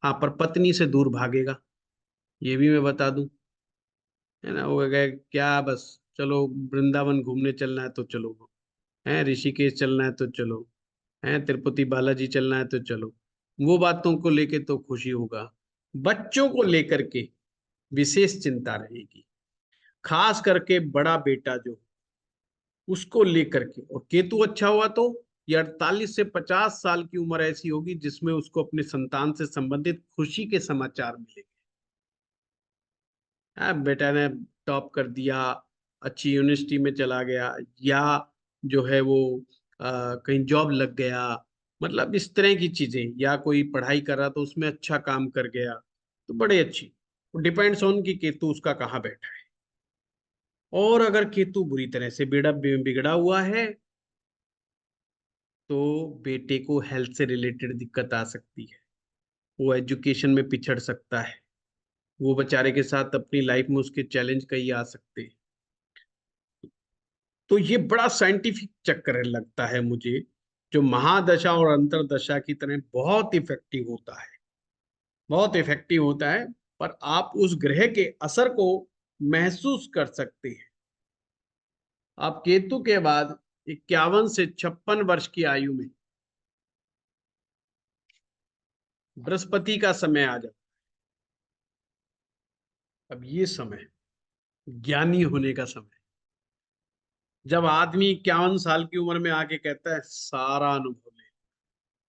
A: हाँ, पर पत्नी से दूर भागेगा, ये भी मैं बता दूं। है ना, वो गए क्या, बस चलो वृंदावन घूमने चलना है तो चलो, है ऋषिकेश चलना है तो चलो, है तिरुपति बालाजी चलना है तो चलो, वो बातों को लेके तो खुशी होगा। बच्चों को लेकर के विशेष चिंता रहेगी, खास करके बड़ा बेटा जो, उसको लेकर के। और केतु अच्छा हुआ तो ये 48 से 50 साल की उम्र ऐसी होगी जिसमें उसको अपने संतान से संबंधित खुशी के समाचार मिलेंगे। बेटा ने टॉप कर दिया, अच्छी यूनिवर्सिटी में चला गया, या जो है वो कहीं जॉब लग गया, मतलब इस तरह की चीजें, या कोई पढ़ाई कर रहा तो उसमें अच्छा काम कर गया, तो बड़े अच्छी। डिपेंड्स ऑन कि केतु उसका कहाँ बैठा है। और अगर केतु बुरी तरह से बिगड़ा हुआ है तो बेटे को हेल्थ से रिलेटेड दिक्कत आ सकती है, वो एजुकेशन में पिछड़ सकता है, वो बेचारे के साथ अपनी लाइफ में उसके चैलेंज कई आ सकते हैं। तो ये बड़ा साइंटिफिक चक्कर लगता है मुझे, जो महादशा और अंतरदशा की तरह बहुत इफेक्टिव होता है, बहुत इफेक्टिव होता है। पर आप उस ग्रह के असर को महसूस कर सकते हैं। अब केतु के बाद 51 से 56 वर्ष की आयु में बृहस्पति का समय आ जाता। अब ये समय ज्ञानी होने का समय, जब आदमी 51 साल की उम्र में आके कहता है सारा अनुभव ले,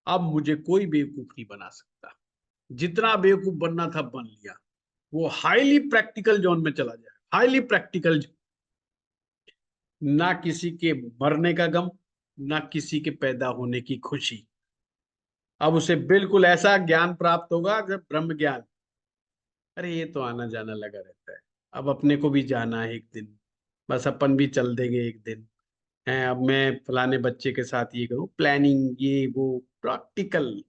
A: अब मुझे कोई बेवकूफ नहीं बना सकता, जितना बेवकूफ बनना था बन लिया। वो हाईली प्रैक्टिकल जोन में चला जाए, हाईली प्रैक्टिकल। ना किसी के मरने का गम, ना किसी के पैदा होने की खुशी। अब उसे बिल्कुल ऐसा ज्ञान प्राप्त होगा जब ब्रह्म ज्ञान। अरे ये तो आना जाना लगा रहता है, अब अपने को भी जाना है एक दिन, बस अपन भी चल देंगे एक दिन। है अब मैं फलाने बच्चे के साथ ये करूं, प्लानिंग ये वो, प्रैक्टिकल।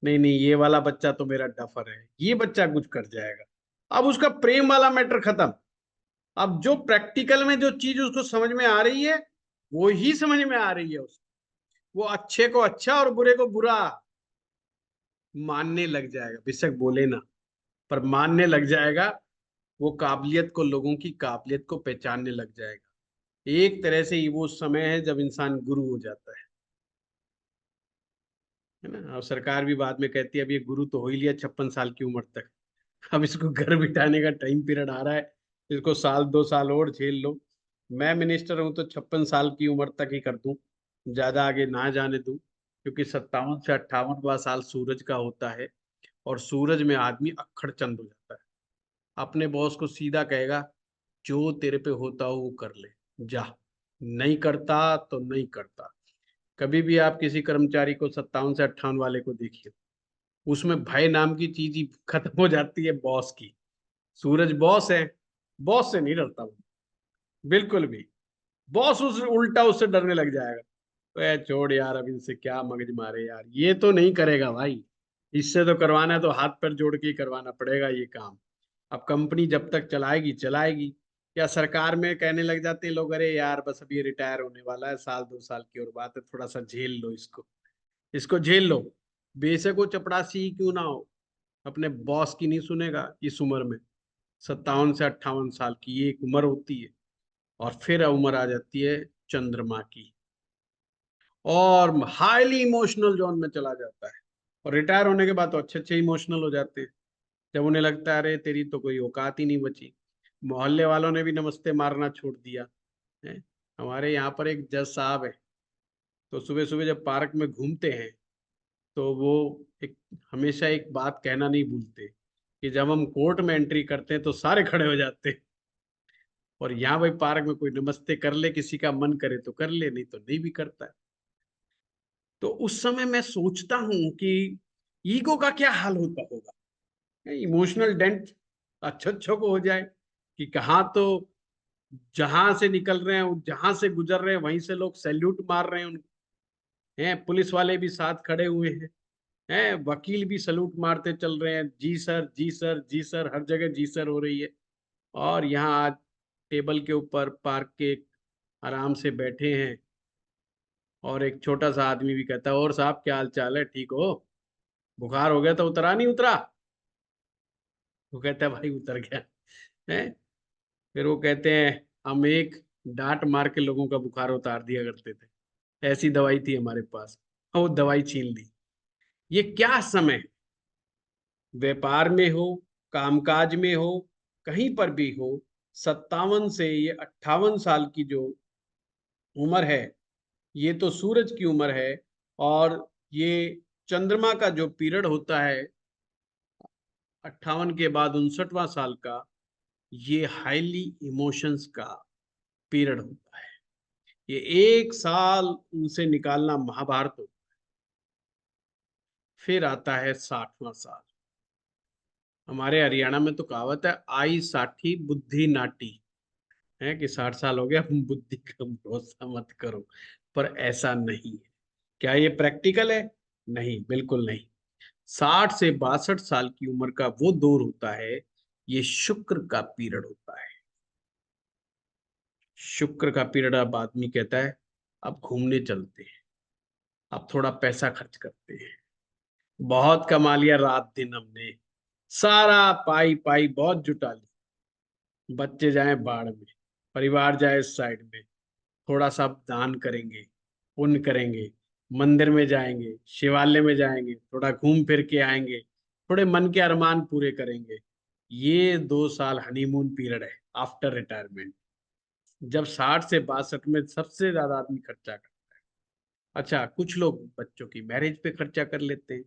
A: नहीं नहीं, ये वाला बच्चा तो मेरा डफर है, ये बच्चा कुछ कर जाएगा। अब उसका प्रेम वाला मैटर खत्म। अब जो प्रैक्टिकल में जो चीज उसको समझ में आ रही है, वो ही समझ में आ रही है उसको। वो अच्छे को अच्छा और बुरे को बुरा मानने लग जाएगा, बेशक बोले ना, पर मानने लग जाएगा। वो काबिलियत को, लोगों की काबिलियत को पहचानने लग जाएगा। एक तरह से ये वो समय है जब इंसान गुरु हो जाता है ना। और सरकार भी बाद में कहती है अब ये गुरु तो हो ही लिया 56 साल की उम्र तक, अब इसको घर बिठाने का टाइम पीरियड आ रहा है, इसको साल 2 साल और झेल लो। मैं मिनिस्टर हूं तो 56 साल की उम्र तक ही कर दूं, ज्यादा आगे ना जाने दूं, क्योंकि 57 से 58वां साल सूरज का होता है। और सूरज में आदमी अक्खड़ चंद हो जाता है। अपने बॉस को सीधा कहेगा जो तेरे पे होता हो वो कर ले, जा। नहीं करता तो नहीं करता। कभी भी आप किसी कर्मचारी को 57 से 58 वाले को देखिए, उसमें भय नाम की चीज ही खत्म हो जाती है बॉस की। सूरज बॉस है, बॉस से नहीं डरता वो, बिल्कुल भी। बॉस उस उल्टा उससे डरने लग जाएगा। तो छोड़ यार, अब इनसे क्या मगज मारे यार, ये तो नहीं करेगा भाई, इससे तो करवाना है तो हाथ पैर जोड़ के ही करवाना पड़ेगा ये काम। अब कंपनी जब तक चलाएगी चलाएगी। या सरकार में कहने लग जाते हैं लोग, अरे यार बस अब ये रिटायर होने वाला है, साल 2 साल की और बात है, थोड़ा सा झेल लो इसको, इसको झेल लो। बेशक वो चपरासी ही क्यों ना हो, अपने बॉस की नहीं सुनेगा इस उम्र में। 57 से 58 साल की ये एक उम्र होती है। और फिर उम्र आ जाती है चंद्रमा की, और हाईली इमोशनल जोन में चला जाता है। और रिटायर होने के बाद तो अच्छे अच्छे इमोशनल हो जाते हैं, जब उन्हें लगता है अरे तेरी तो कोई औकात ही नहीं बची। मोहल्ले वालों ने भी नमस्ते मारना छोड़ दिया है। हमारे यहाँ पर एक जज साहब है, तो सुबह सुबह जब पार्क में घूमते हैं, तो वो एक हमेशा एक बात कहना नहीं भूलते कि जब हम कोर्ट में एंट्री करते हैं तो सारे खड़े हो जाते हैं। और यहाँ भाई पार्क में कोई नमस्ते कर ले, किसी का मन करे तो कर ले, नहीं तो नहीं भी करता है। तो उस समय मैं सोचता हूँ कि ईगो का क्या हाल होता होगा, इमोशनल डेंट अच्छो अच्छो को हो जाए कि कहाँ तो जहां से निकल रहे हैं, जहां से गुजर रहे हैं, वहीं से लोग सैल्यूट मार रहे हैं उनको। हैं पुलिस वाले भी साथ खड़े हुए हैं वकील भी सलूट मारते चल रहे हैं, जी सर जी सर जी सर, हर जगह जी सर हो रही है। और यहाँ आज टेबल के ऊपर पार्क के आराम से बैठे हैं, और एक छोटा सा आदमी भी कहता है और साहब क्या हाल चाल है, ठीक हो? बुखार हो गया तो उतरा नहीं उतरा? वो कहता है भाई उतर गया है। फिर वो कहते हैं हम एक डांट मार के लोगों का बुखार उतार दिया करते थे, ऐसी दवाई थी हमारे पास, और वो दवाई छीन ली। ये क्या समय, व्यापार में हो, कामकाज में हो, कहीं पर भी हो, 57 से ये 58 साल की जो उम्र है, ये तो सूरज की उम्र है। और ये चंद्रमा का जो पीरियड होता है 58 के बाद 59वां साल का, ये हाईली इमोशंस का पीरियड होता है। ये एक साल उनसे निकालना महाभारत होता है। फिर आता है 60वां साल। हमारे हरियाणा में तो कहावत है आई साठी बुद्धि नाटी, है कि 60 साल हो गया बुद्धि का भरोसा मत करो। पर ऐसा नहीं है। क्या ये प्रैक्टिकल है? नहीं, बिल्कुल नहीं। 60 से 62 साल की उम्र का वो दौर होता है, ये शुक्र का पीरियड होता है। शुक्र का पीरियड, अब आदमी कहता है अब घूमने चलते हैं, अब थोड़ा पैसा खर्च करते हैं, बहुत कमा लिया रात दिन हमने, सारा पाई पाई बहुत जुटा ली, बच्चे जाए बाढ़ में, परिवार जाए साइड में, थोड़ा सा दान करेंगे, पुण्य करेंगे, मंदिर में जाएंगे, शिवालय में जाएंगे, थोड़ा घूम फिर के आएंगे, थोड़े मन के अरमान पूरे करेंगे। ये 2 साल हनीमून पीरियड है आफ्टर रिटायरमेंट, जब 60 से 62 में सबसे ज्यादा आदमी खर्चा कर। अच्छा, कुछ लोग बच्चों की मैरिज पे खर्चा कर लेते हैं,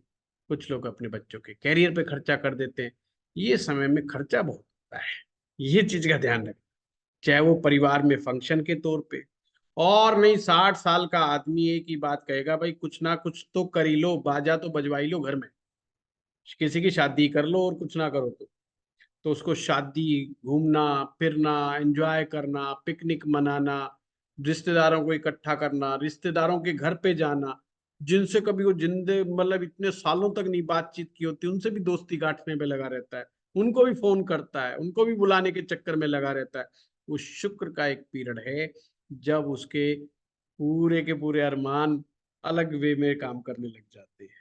A: कुछ लोग अपने बच्चों के कैरियर पे खर्चा कर देते हैं। ये समय में खर्चा बहुत होता है, ये चीज का ध्यान रखें। चाहे वो परिवार में फंक्शन के तौर पे, और नहीं 60 साल का आदमी एक ही बात कहेगा, भाई कुछ ना कुछ तो कर ही लो, बाजा तो बजवाई लो घर में, किसी की शादी कर लो और कुछ ना करो तो उसको शादी, घूमना फिरना, एंजॉय करना, पिकनिक मनाना, रिश्तेदारों को इकट्ठा करना, रिश्तेदारों के घर पे जाना, जिनसे कभी वो जिंदे मतलब इतने सालों तक नहीं बातचीत की होती, उनसे भी दोस्ती गांठने पे लगा रहता है, उनको भी फोन करता है, उनको भी बुलाने के चक्कर में लगा रहता है। वो शुक्र का एक पीरियड है जब उसके पूरे के पूरे अरमान अलग वे में काम करने लग जाते हैं,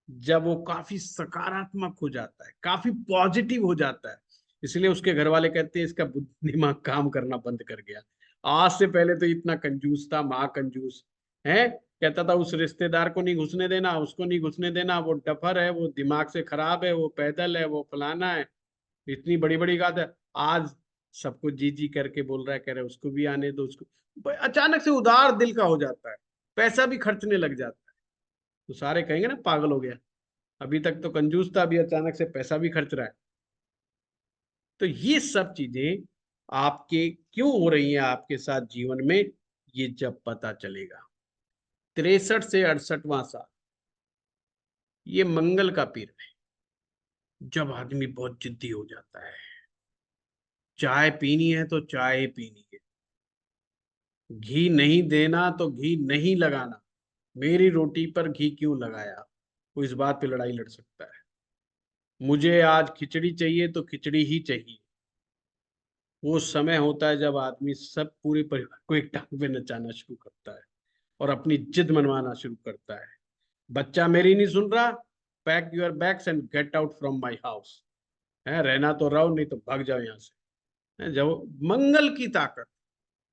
A: जब वो काफी सकारात्मक हो जाता है, काफी पॉजिटिव हो जाता है। इसलिए उसके घर वाले कहते हैं इसका दिमाग काम करना बंद कर गया। आज से पहले तो इतना कंजूस था, महाकंजूस है, कहता था उस रिश्तेदार को नहीं घुसने देना, उसको नहीं घुसने देना, वो डफर है, वो दिमाग से खराब है, वो पैदल है, वो फलाना है। इतनी बड़ी बड़ी बात है। आज सबको जी जी करके बोल रहा है, कह रहे उसको भी आने दो, उसको अचानक से उदार दिल का हो जाता है, पैसा भी खर्चने लग जाता है। तो सारे कहेंगे ना पागल हो गया, अभी तक तो कंजूस था, अभी अचानक से पैसा भी खर्च रहा है। तो ये सब चीजें आपके क्यों हो रही हैं आपके साथ जीवन में, ये जब पता चलेगा। 63 से 68वां साल ये मंगल का पीरियड है, जब आदमी बहुत जिद्दी हो जाता है। चाय पीनी है तो चाय ही पीनी है, घी नहीं देना तो घी नहीं लगाना, मेरी रोटी पर घी क्यों लगाया, वो इस बात पे लड़ाई लड़ सकता है। मुझे आज खिचड़ी चाहिए तो खिचड़ी ही चाहिए। वो समय होता है जब आदमी सब पूरे परिवार को एक टांग पे नचाना शुरू करता है और अपनी जिद मनवाना शुरू करता है। बच्चा मेरी नहीं सुन रहा, pack your bags and get out from my house, है रहना तो रहो नहीं तो भाग जाओ यहाँ से। है, जब मंगल की ताकत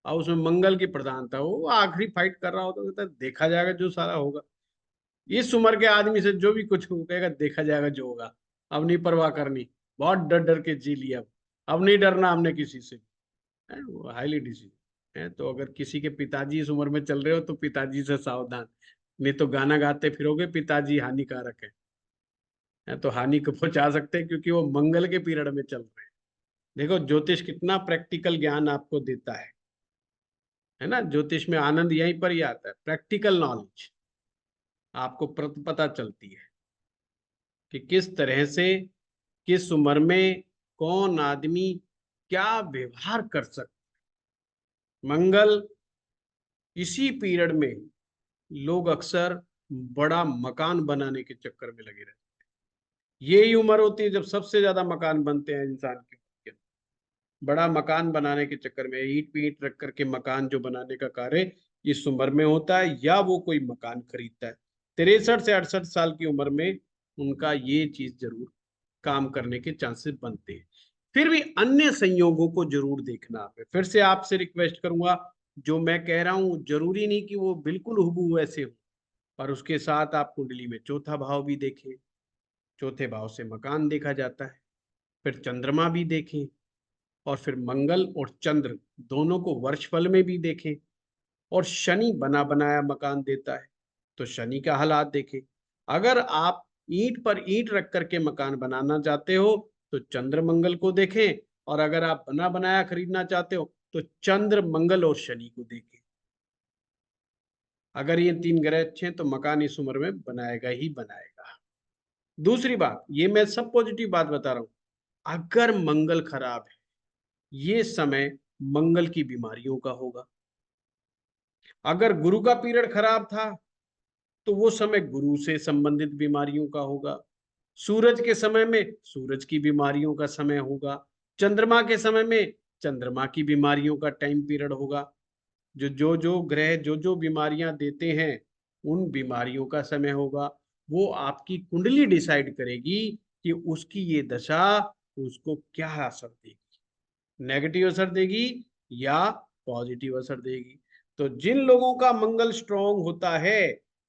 A: और उसमें मंगल की प्रधानता, वो आखिरी फाइट कर रहा होता तो कहता है, देखा जाएगा जो सारा होगा। इस उम्र के आदमी से जो भी कुछ हो कहेगा देखा जाएगा जो होगा, अब नहीं परवाह करनी, बहुत डर डर के जी लिया, अब नहीं डरना हमने किसी से। है वो हाईली डिसीज है। तो अगर किसी के पिताजी इस उम्र में चल रहे हो तो पिताजी से सावधान, नहीं तो गाना गाते फिरोगे पिताजी हानिकारक है तो हानि को पहुंचा सकते हैं, क्योंकि वो मंगल के पीरियड में चल रहे हैं। देखो ज्योतिष कितना प्रैक्टिकल ज्ञान आपको देता है ना, ज्योतिष में आनंद यहीं पर ही आता है, प्रैक्टिकल नॉलेज आपको पता चलती है कि किस तरह से, किस उम्र में कौन आदमी क्या व्यवहार कर सकता। मंगल इसी पीरियड में लोग अक्सर बड़ा मकान बनाने के चक्कर में लगे रहते हैं। यही उम्र होती है जब सबसे ज्यादा मकान बनते हैं इंसान के। बड़ा मकान बनाने के चक्कर में ईंट पीट रख करके मकान जो बनाने का कार्य इस उम्र में होता है, या वो कोई मकान खरीदता है। 63 से 68 साल की उम्र में उनका ये चीज जरूर काम करने के चांसेस बनते हैं। फिर भी अन्य संयोगों को जरूर देखना। है फिर से आपसे रिक्वेस्ट करूंगा, जो मैं कह रहा हूं जरूरी नहीं कि वो बिल्कुल हुबहू वैसे हो, पर उसके साथ आप कुंडली में चौथा भाव भी देखें, चौथे भाव से मकान देखा जाता है, फिर चंद्रमा भी देखें, और फिर मंगल और चंद्र दोनों को वर्षफल में भी देखें, और शनि बना बनाया मकान देता है तो शनि का हालात देखें। अगर आप ईंट पर ईंट रख करके मकान बनाना चाहते हो तो चंद्र मंगल को देखें, और अगर आप बना बनाया खरीदना चाहते हो तो चंद्र मंगल और शनि को देखें। अगर ये 3 ग्रह अच्छे हैं तो मकान इस उम्र में बनाएगा ही बनाएगा। दूसरी बात, ये मैं सब पॉजिटिव बात बता रहा हूं, अगर मंगल खराब है ये समय मंगल की बीमारियों का होगा। अगर गुरु का पीरियड खराब था तो वो समय गुरु से संबंधित बीमारियों का होगा। सूरज के समय में सूरज की बीमारियों का समय होगा। चंद्रमा के समय में चंद्रमा की बीमारियों का टाइम पीरियड होगा। जो ग्रह जो बीमारियां देते हैं उन बीमारियों का समय होगा। वो आपकी कुंडली डिसाइड करेगी कि उसकी ये दशा उसको क्या असर देगी, नेगेटिव असर देगी या पॉजिटिव असर देगी। तो जिन लोगों का मंगल स्ट्रांग होता है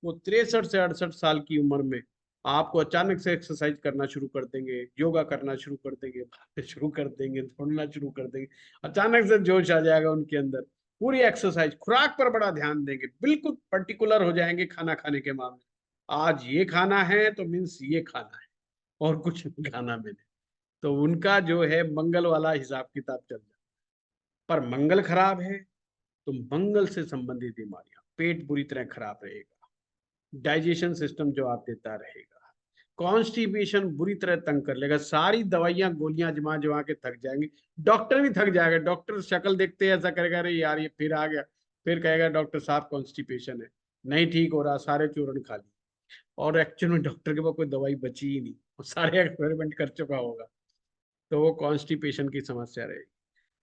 A: वो 63 से 68 साल की उम्र में आपको अचानक से एक्सरसाइज करना शुरू कर देंगे, योगा करना शुरू कर देंगे, भागना शुरू कर देंगे, दौड़ना शुरू कर देंगे। अचानक से जोश आ जाएगा उनके अंदर, पूरी एक्सरसाइज, खुराक पर बड़ा ध्यान देंगे, बिल्कुल पर्टिकुलर हो जाएंगे खाना खाने के मामले। आज ये खाना है तो मीन्स ये खाना है और कुछ नहीं खाना मैंने। तो उनका जो है मंगल वाला हिसाब किताब चल जाए। पर मंगल खराब है तो मंगल से संबंधित बीमारियां, पेट बुरी तरह खराब रहेगा, डाइजेशन सिस्टम जवाब देता रहेगा, कॉन्स्टिपेशन बुरी तरह तंग कर लेगा, सारी दवाइयां गोलियां जमा जमा के थक जाएंगे। डॉक्टर भी थक जाएगा, डॉक्टर शक्ल देखते ऐसा करेगा, अरे यार ये फिर आ गया, फिर कहेगा डॉक्टर साहब कॉन्स्टिपेशन है, नहीं ठीक हो रहा, सारे चूर्ण खा लिए, और एक्चुअल में डॉक्टर के पास कोई दवाई बची ही नहीं, वो सारे एक्सपेरिमेंट कर चुका होगा। तो वो कॉन्स्टिपेशन की समस्या रहेगी।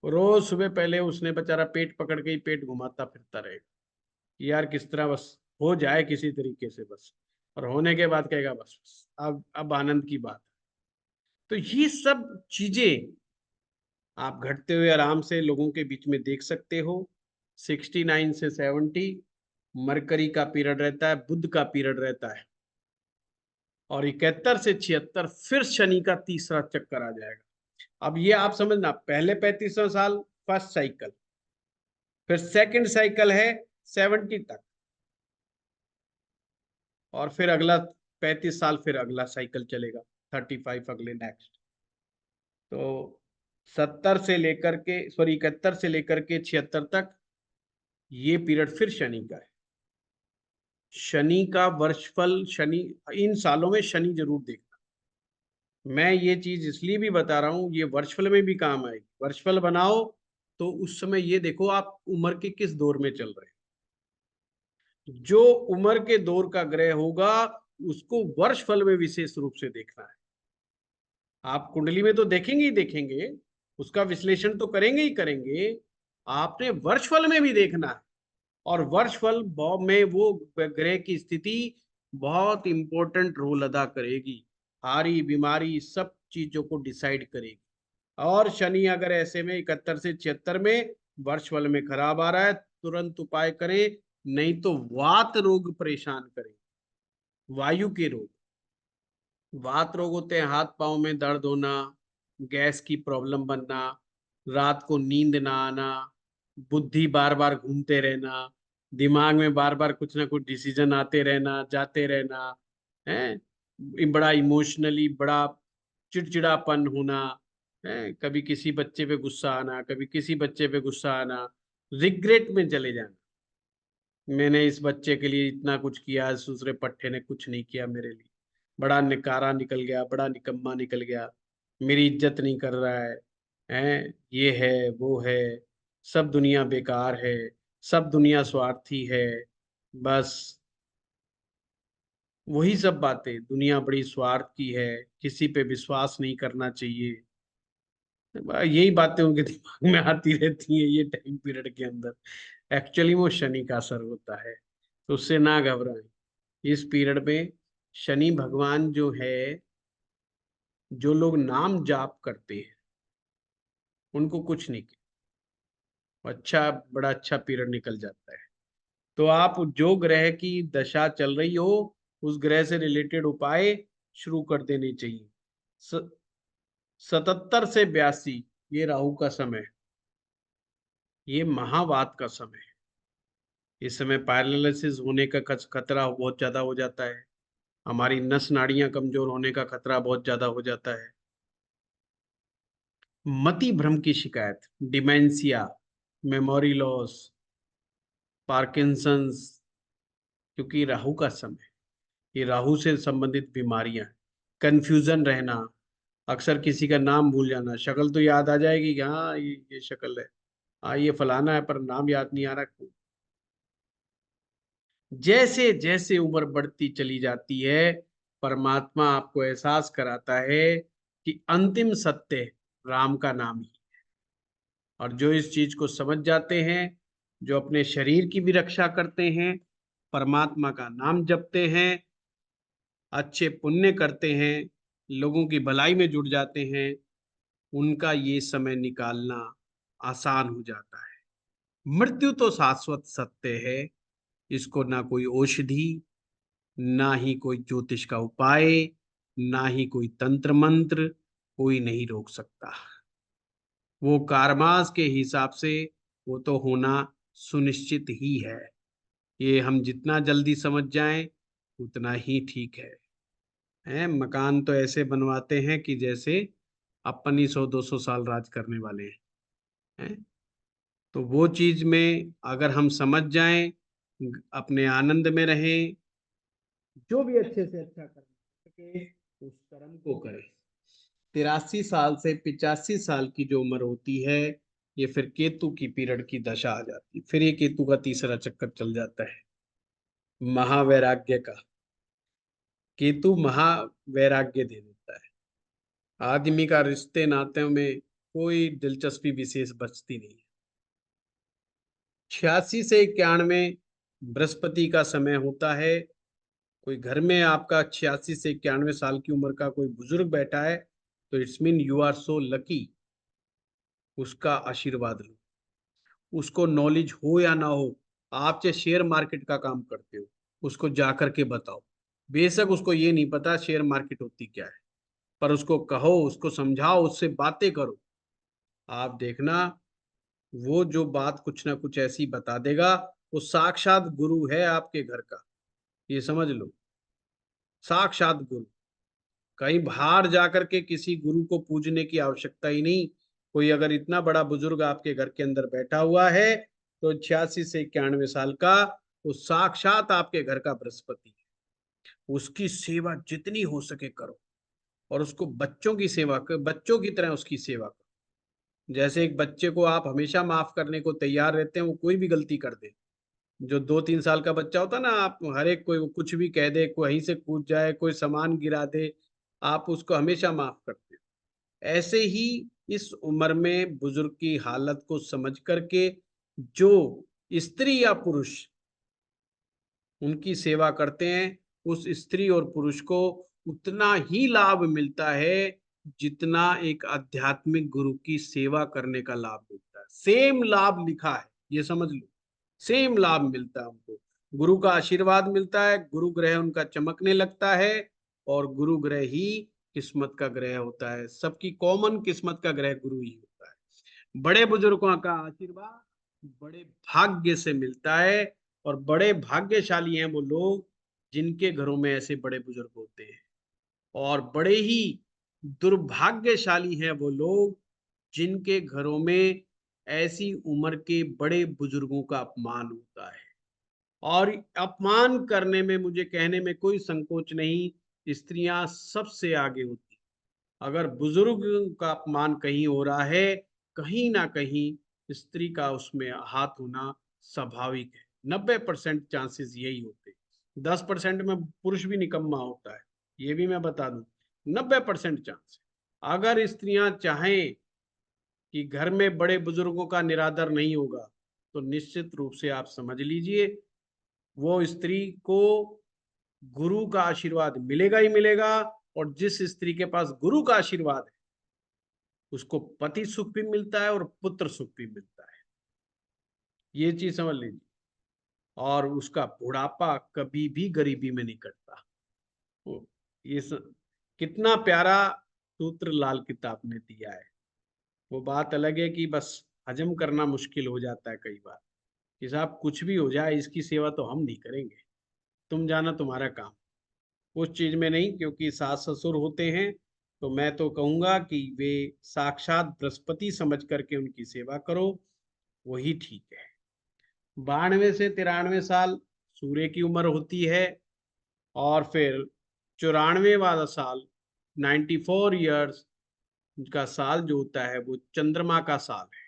A: रोज सुबह पहले उसने बेचारा पेट पकड़ के ही पेट घुमाता फिरता रहेगा कि यार किस तरह बस हो जाए किसी तरीके से बस, और होने के बाद कहेगा बस बस अब आनंद की बात। तो ये सब चीजें आप घटते हुए आराम से लोगों के बीच में देख सकते हो। 69 से 70 मरकरी का पीरियड रहता है, बुध का पीरियड रहता है, और 71 से 76 फिर शनि का तीसरा चक्कर आ जाएगा। अब ये आप समझना, पहले 35वां साल फर्स्ट साइकिल, फिर सेकंड साइकिल है 70 तक, और फिर अगला 35 साल फिर अगला साइकिल चलेगा, 35 अगले नेक्स्ट। तो 70 से लेकर के, सॉरी 71 से लेकर के 76 तक ये पीरियड फिर शनि का है। शनि का वर्षफल, शनि इन सालों में शनि जरूर देखना। मैं ये चीज इसलिए भी बता रहा हूं, ये वर्षफल में भी काम आएगी। वर्षफल बनाओ तो उस समय ये देखो आप उम्र के किस दौर में चल रहे हैं। जो उम्र के दौर का ग्रह होगा उसको वर्षफल में विशेष रूप से देखना है। आप कुंडली में तो देखेंगे ही देखेंगे, उसका विश्लेषण तो करेंगे ही करेंगे, आपने वर्षफल में भी देखना है। और वर्षफल में वो ग्रह की स्थिति बहुत इंपॉर्टेंट रोल अदा करेगी, हारी बीमारी सब चीजों को डिसाइड करेगी। और शनि अगर ऐसे में 71 से 76 में वर्षफल में खराब आ रहा है, तुरंत उपाय करें, नहीं तो वात रोग परेशान करे, वायु के रोग। वात रोग होते हैं हाथ पांव में दर्द होना, गैस की प्रॉब्लम बनना, रात को नींद ना आना, बुद्धि बार बार घूमते रहना, दिमाग में बार बार कुछ ना कुछ डिसीजन आते रहना जाते रहना है, बड़ा इमोशनली बड़ा चिड़चिड़ापन होना है, कभी किसी बच्चे पे गुस्सा आना, कभी किसी बच्चे पे गुस्सा आना, रिग्रेट में चले जाना, मैंने इस बच्चे के लिए इतना कुछ किया, इस दूसरे पट्टे ने कुछ नहीं किया मेरे लिए, बड़ा निकारा निकल गया, बड़ा निकम्मा निकल गया, मेरी इज्जत नहीं कर रहा है, ये है वो है, सब दुनिया बेकार है, सब दुनिया स्वार्थी है, बस वही सब बातें, दुनिया बड़ी स्वार्थ की है, किसी पे विश्वास नहीं करना चाहिए, यही बातें उनके दिमाग में आती रहती हैं ये टाइम पीरियड के अंदर। एक्चुअली वो शनि का असर होता है, तो उससे ना घबराएं। इस पीरियड में शनि भगवान जो है, जो लोग नाम जाप करते हैं उनको कुछ नहीं किया, अच्छा बड़ा अच्छा पीरियड निकल जाता है। तो आप जो ग्रह की दशा चल रही हो उस ग्रह से रिलेटेड उपाय शुरू कर देने चाहिए। 77 से 82 ये राहु का समय, ये महावात का समय है। इस समय पैरालिसिस होने का खतरा बहुत ज्यादा हो जाता है, हमारी नस नाड़ियां कमजोर होने का खतरा बहुत ज्यादा हो जाता है, मति भ्रम की शिकायत, डिमेंशिया, मेमोरी लॉस, पार्किंसंस, क्योंकि राहु का समय, ये राहु से संबंधित बीमारियां, कंफ्यूजन रहना, अक्सर किसी का नाम भूल जाना, शक्ल तो याद आ जाएगी कि हाँ ये शक्ल है, हाँ ये फलाना है, पर नाम याद नहीं आ रहा। जैसे जैसे उम्र बढ़ती चली जाती है परमात्मा आपको एहसास कराता है कि अंतिम सत्य राम का नाम ही। और जो इस चीज को समझ जाते हैं, जो अपने शरीर की भी रक्षा करते हैं, परमात्मा का नाम जपते हैं, अच्छे पुण्य करते हैं, लोगों की भलाई में जुट जाते हैं, उनका ये समय निकालना आसान हो जाता है। मृत्यु तो शाश्वत सत्य है, इसको ना कोई औषधि, ना ही कोई ज्योतिष का उपाय, ना ही कोई तंत्र मंत्र, कोई नहीं रोक सकता। वो कारमास के हिसाब से वो तो होना सुनिश्चित ही है। ये हम जितना जल्दी समझ जाएं उतना ही ठीक है। मकान तो ऐसे बनवाते हैं कि जैसे अपन ही 100-200 साल राज करने वाले हैं। तो वो चीज में अगर हम समझ जाएं, अपने आनंद में रहें, जो भी अच्छे से अच्छा कर सके उस कर्म को करें। 83 साल से 85 साल की जो उम्र होती है, ये फिर केतु की पीरियड की दशा आ जाती है, फिर ये केतु का तीसरा चक्कर चल जाता है, महावैराग्य का। केतु महावैराग्य दे देता है, आदमी का रिश्ते नाते में कोई दिलचस्पी विशेष बचती नहीं है। 86 से 91 बृहस्पति का समय होता है। कोई घर में आपका 86 से 91 साल की उम्र का कोई बुजुर्ग बैठा है, तो it's mean you are so lucky. उसका आशीर्वाद लो, उसको नॉलेज हो या ना हो। आप चाहे शेयर मार्केट का काम करते हो, उसको जाकर के बताओ। बेशक उसको ये नहीं पता शेयर मार्केट होती क्या है, पर उसको कहो, उसको समझाओ, उससे बातें करो। आप देखना, वो जो बात कुछ ना कुछ ऐसी बता देगा, वो साक्षात गुरु है आपके घर का, ये समझ लो। साक्षात गुरु। कहीं बाहर जाकर के किसी गुरु को पूजने की आवश्यकता ही नहीं। कोई अगर इतना बड़ा बुजुर्ग आपके घर के अंदर बैठा हुआ है, तो 86 से 91 साल का, वो साक्षात आपके घर का बृहस्पति है। उसकी सेवा जितनी हो सके करो, और उसको बच्चों की सेवा कर, बच्चों की तरह उसकी सेवा करो। जैसे एक बच्चे को आप हमेशा माफ करने को तैयार रहते हैं, वो कोई भी गलती कर दे। जो 2-3 साल का बच्चा होता है ना, आप हर एक कोई कुछ भी कह दे, कोई वहीं से कूद जाए, कोई सामान गिरा दे, आप उसको हमेशा माफ करते हो। ऐसे ही इस उम्र में बुजुर्ग की हालत को समझ करके जो स्त्री या पुरुष उनकी सेवा करते हैं, उस स्त्री और पुरुष को उतना ही लाभ मिलता है जितना एक आध्यात्मिक गुरु की सेवा करने का लाभ मिलता है। सेम लाभ लिखा है, ये समझ लो। सेम लाभ मिलता है उनको। गुरु का आशीर्वाद मिलता है, गुरु ग्रह उनका चमकने लगता है, और गुरु ग्रह ही किस्मत का ग्रह होता है। सबकी कॉमन किस्मत का ग्रह गुरु ही होता है। बड़े बुजुर्गों का आशीर्वाद बड़े भाग्य से मिलता है, और बड़े भाग्यशाली हैं वो लोग जिनके घरों में ऐसे बड़े बुजुर्ग होते हैं। और बड़े ही दुर्भाग्यशाली हैं वो लोग जिनके घरों में ऐसी उम्र के बड़े बुजुर्गों का अपमान होता है। और अपमान करने में मुझे कहने में कोई संकोच नहीं, स्त्रियां सबसे आगे होती। अगर बुजुर्ग का अपमान कहीं हो रहा है, कहीं ना कहीं स्त्री का उसमें हाथ होना स्वाभाविक है। 90% चांसेस यही होते हैं। 10% में पुरुष भी निकम्मा होता है, ये भी मैं बता दूं। 90% चांस है। अगर स्त्रियां चाहें कि घर में बड़े बुजुर्गों का निरादर नहीं होगा, तो निश्चित रूप से आप समझ लीजिए, वो स्त्री को गुरु का आशीर्वाद मिलेगा ही मिलेगा। और जिस स्त्री के पास गुरु का आशीर्वाद है, उसको पति सुख भी मिलता है और पुत्र सुख भी मिलता है। ये चीज समझ लीजिए। और उसका बुढ़ापा कभी भी गरीबी में नहीं कटता। वो ये कितना प्यारा सूत्र लाल किताब ने दिया है। वो बात अलग है कि बस हजम करना मुश्किल हो जाता है कई बार, कि साहब कुछ भी हो जाए, इसकी सेवा तो हम नहीं करेंगे, तुम जाना तुम्हारा काम। उस चीज में नहीं, क्योंकि सास ससुर होते हैं, तो मैं तो कहूंगा कि वे साक्षात बृहस्पति समझ करके उनकी सेवा करो, वही ठीक है। 92 से 93 साल सूर्य की उम्र होती है। और फिर 94 वाला साल, 94 ईयर्स का साल जो होता है, वो चंद्रमा का साल है।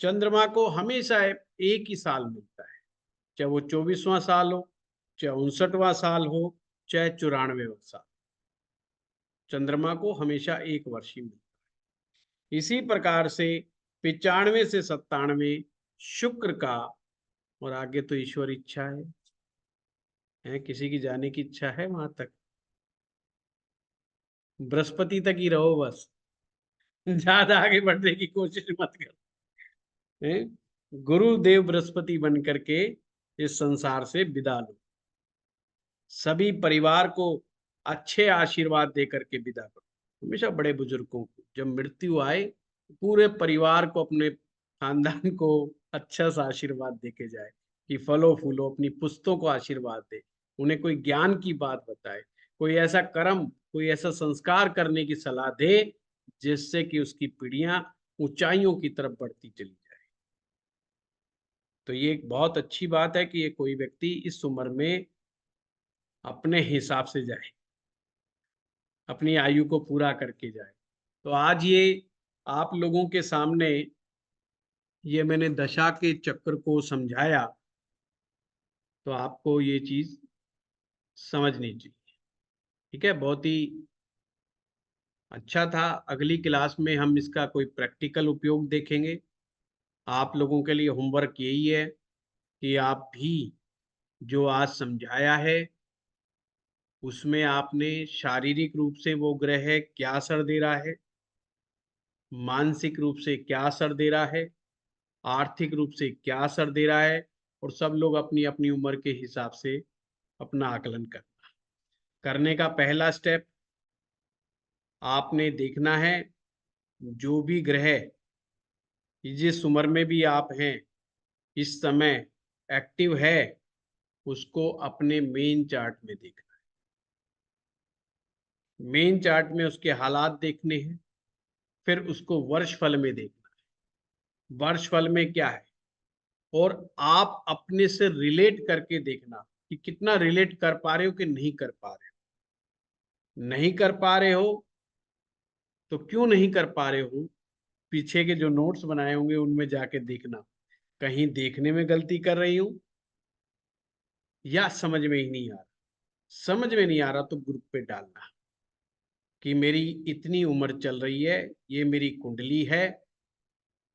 A: चंद्रमा को हमेशा एक ही साल मिलता है, चाहे वो 24वां साल हो, चाहे 59वां साल हो, चाहे 94वां साल। चंद्रमा को हमेशा एक वर्ष ही मिलता है। इसी प्रकार से 95 से 97 शुक्र का, और आगे तो ईश्वर इच्छा है किसी की जाने की इच्छा है वहां तक, बृहस्पति तक ही रहो बस। ज्यादा आगे बढ़ने की कोशिश मत करो। गुरुदेव बृहस्पति बन करके इस संसार से विदा लो, सभी परिवार को अच्छे आशीर्वाद दे करके विदा करो। हमेशा बड़े बुजुर्गों को जब मृत्यु आए पूरे परिवार को, अपने खानदान को अच्छा सा आशीर्वाद दे के जाए कि फलो फूलो, अपनी पुश्तों को आशीर्वाद दे, उन्हें कोई ज्ञान की बात बताए, कोई ऐसा कर्म, कोई ऐसा संस्कार करने की सलाह दे जिससे कि उसकी पीढ़ियां ऊंचाइयों की तरफ बढ़ती चली जाए। तो ये एक बहुत अच्छी बात है कि ये कोई व्यक्ति इस उम्र में अपने हिसाब से जाए, अपनी आयु को पूरा करके जाए। तो आज ये आप लोगों के सामने ये मैंने दशा के चक्र को समझाया, तो आपको ये चीज समझनी चाहिए। ठीक है, बहुत ही अच्छा था। अगली क्लास में हम इसका कोई प्रैक्टिकल उपयोग देखेंगे। आप लोगों के लिए होमवर्क यही है कि आप भी जो आज समझाया है उसमें आपने शारीरिक रूप से वो ग्रह क्या असर दे रहा है, मानसिक रूप से क्या असर दे रहा है, आर्थिक रूप से क्या असर दे रहा है, और सब लोग अपनी अपनी उम्र के हिसाब से अपना आकलन करने का पहला स्टेप आपने देखना है, जो भी ग्रह जिस उम्र में भी आप हैं इस समय एक्टिव है, उसको अपने मेन चार्ट में देखना है। मेन चार्ट में उसके हालात देखने हैं, फिर उसको वर्षफल में देखना है, वर्षफल में क्या है, और आप अपने से रिलेट करके देखना कि कितना रिलेट कर पा रहे हो कि नहीं कर पा रहे हो। नहीं कर पा रहे हो तो क्यों नहीं कर पा रहे हो, पीछे के जो नोट्स बनाए होंगे उनमें जाके देखना, कहीं देखने में गलती कर रही हूं या समझ में ही नहीं आ रहा। समझ में नहीं आ रहा तो ग्रुप पे डालना कि मेरी इतनी उम्र चल रही है, ये मेरी कुंडली है,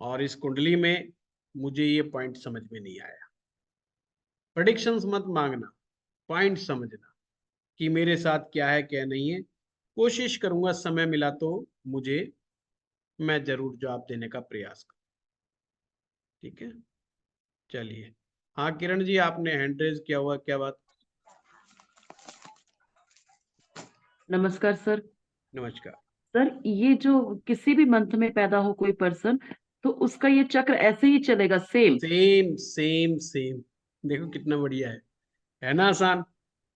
A: और इस कुंडली में मुझे ये पॉइंट समझ में नहीं आया। प्रेडिक्शंस मत मांगना, पॉइंट समझना कि मेरे साथ क्या है क्या नहीं है। कोशिश करूंगा समय मिला तो मुझे, मैं जरूर जवाब देने का प्रयास करूँ। ठीक है, चलिए। हाँ किरण जी, आपने हैंड रेज किया हुआ, क्या बात?
B: नमस्कार सर।
A: नमस्कार।
B: सर ये जो किसी भी मंथ में पैदा हो कोई पर्सन, तो उसका ये चक्र ऐसे ही चलेगा सेम?
A: Same same same. देखो कितना बढ़िया है ना? आसान,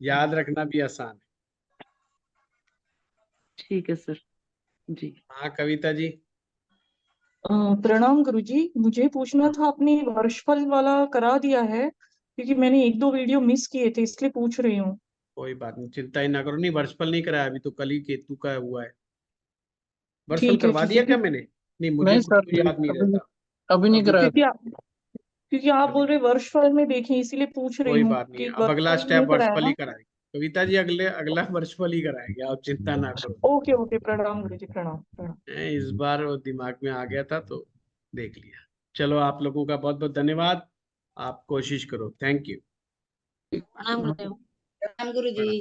A: याद रखना भी आसान
B: ठीक है सर जी।
A: है। हाँ कविता जी।
C: प्रणाम गुरुजी, मुझे पूछना था, आपने वर्षफल वाला करा दिया है? क्योंकि मैंने एक दो वीडियो मिस किए थे, इसलिए पूछ रही हूँ।
A: कोई बात नहीं, चिंता ही ना करो। नहीं, वर्षफल नहीं कराया, अभी तो कल ही केतु का हुआ है। वर्षफल
C: ठीक है
A: करवा
C: ठीक
A: दिया
C: है।
A: क्या मैंने? नहीं, मुझे
D: नहीं
A: खुद
D: सर,
A: को याद नहीं
D: अभी नहीं,
A: रहता।
D: अभी नहीं
A: अभी
D: कराया
C: क्योंकि
D: था।
C: आप बोल
A: अभी
C: रहे वर्षफल में देखें, इसीलिए पूछ रही
A: कोई
C: हूँ
A: बात नहीं,
C: कि
A: अब अगला
C: वर्षफल
A: स्टेप
C: नहीं कराया
A: वर्षफल ही
C: ना।
A: कराएंगे। कविता जी, अगला वर्षफल ही कराएंगे, आप चिंता ना करो।
C: ओके ओके, प्रणाम गुरुजी, प्रणाम प्रणाम।
A: इस बार वो दिमाग में आ गया था तो देख लिया। चलो, आप लोगों का बहुत बहुत धन्यवाद। आप कोशिश करो। Thank you.
E: प्रणाम गुरुदेव। प्रणाम गुरुजी।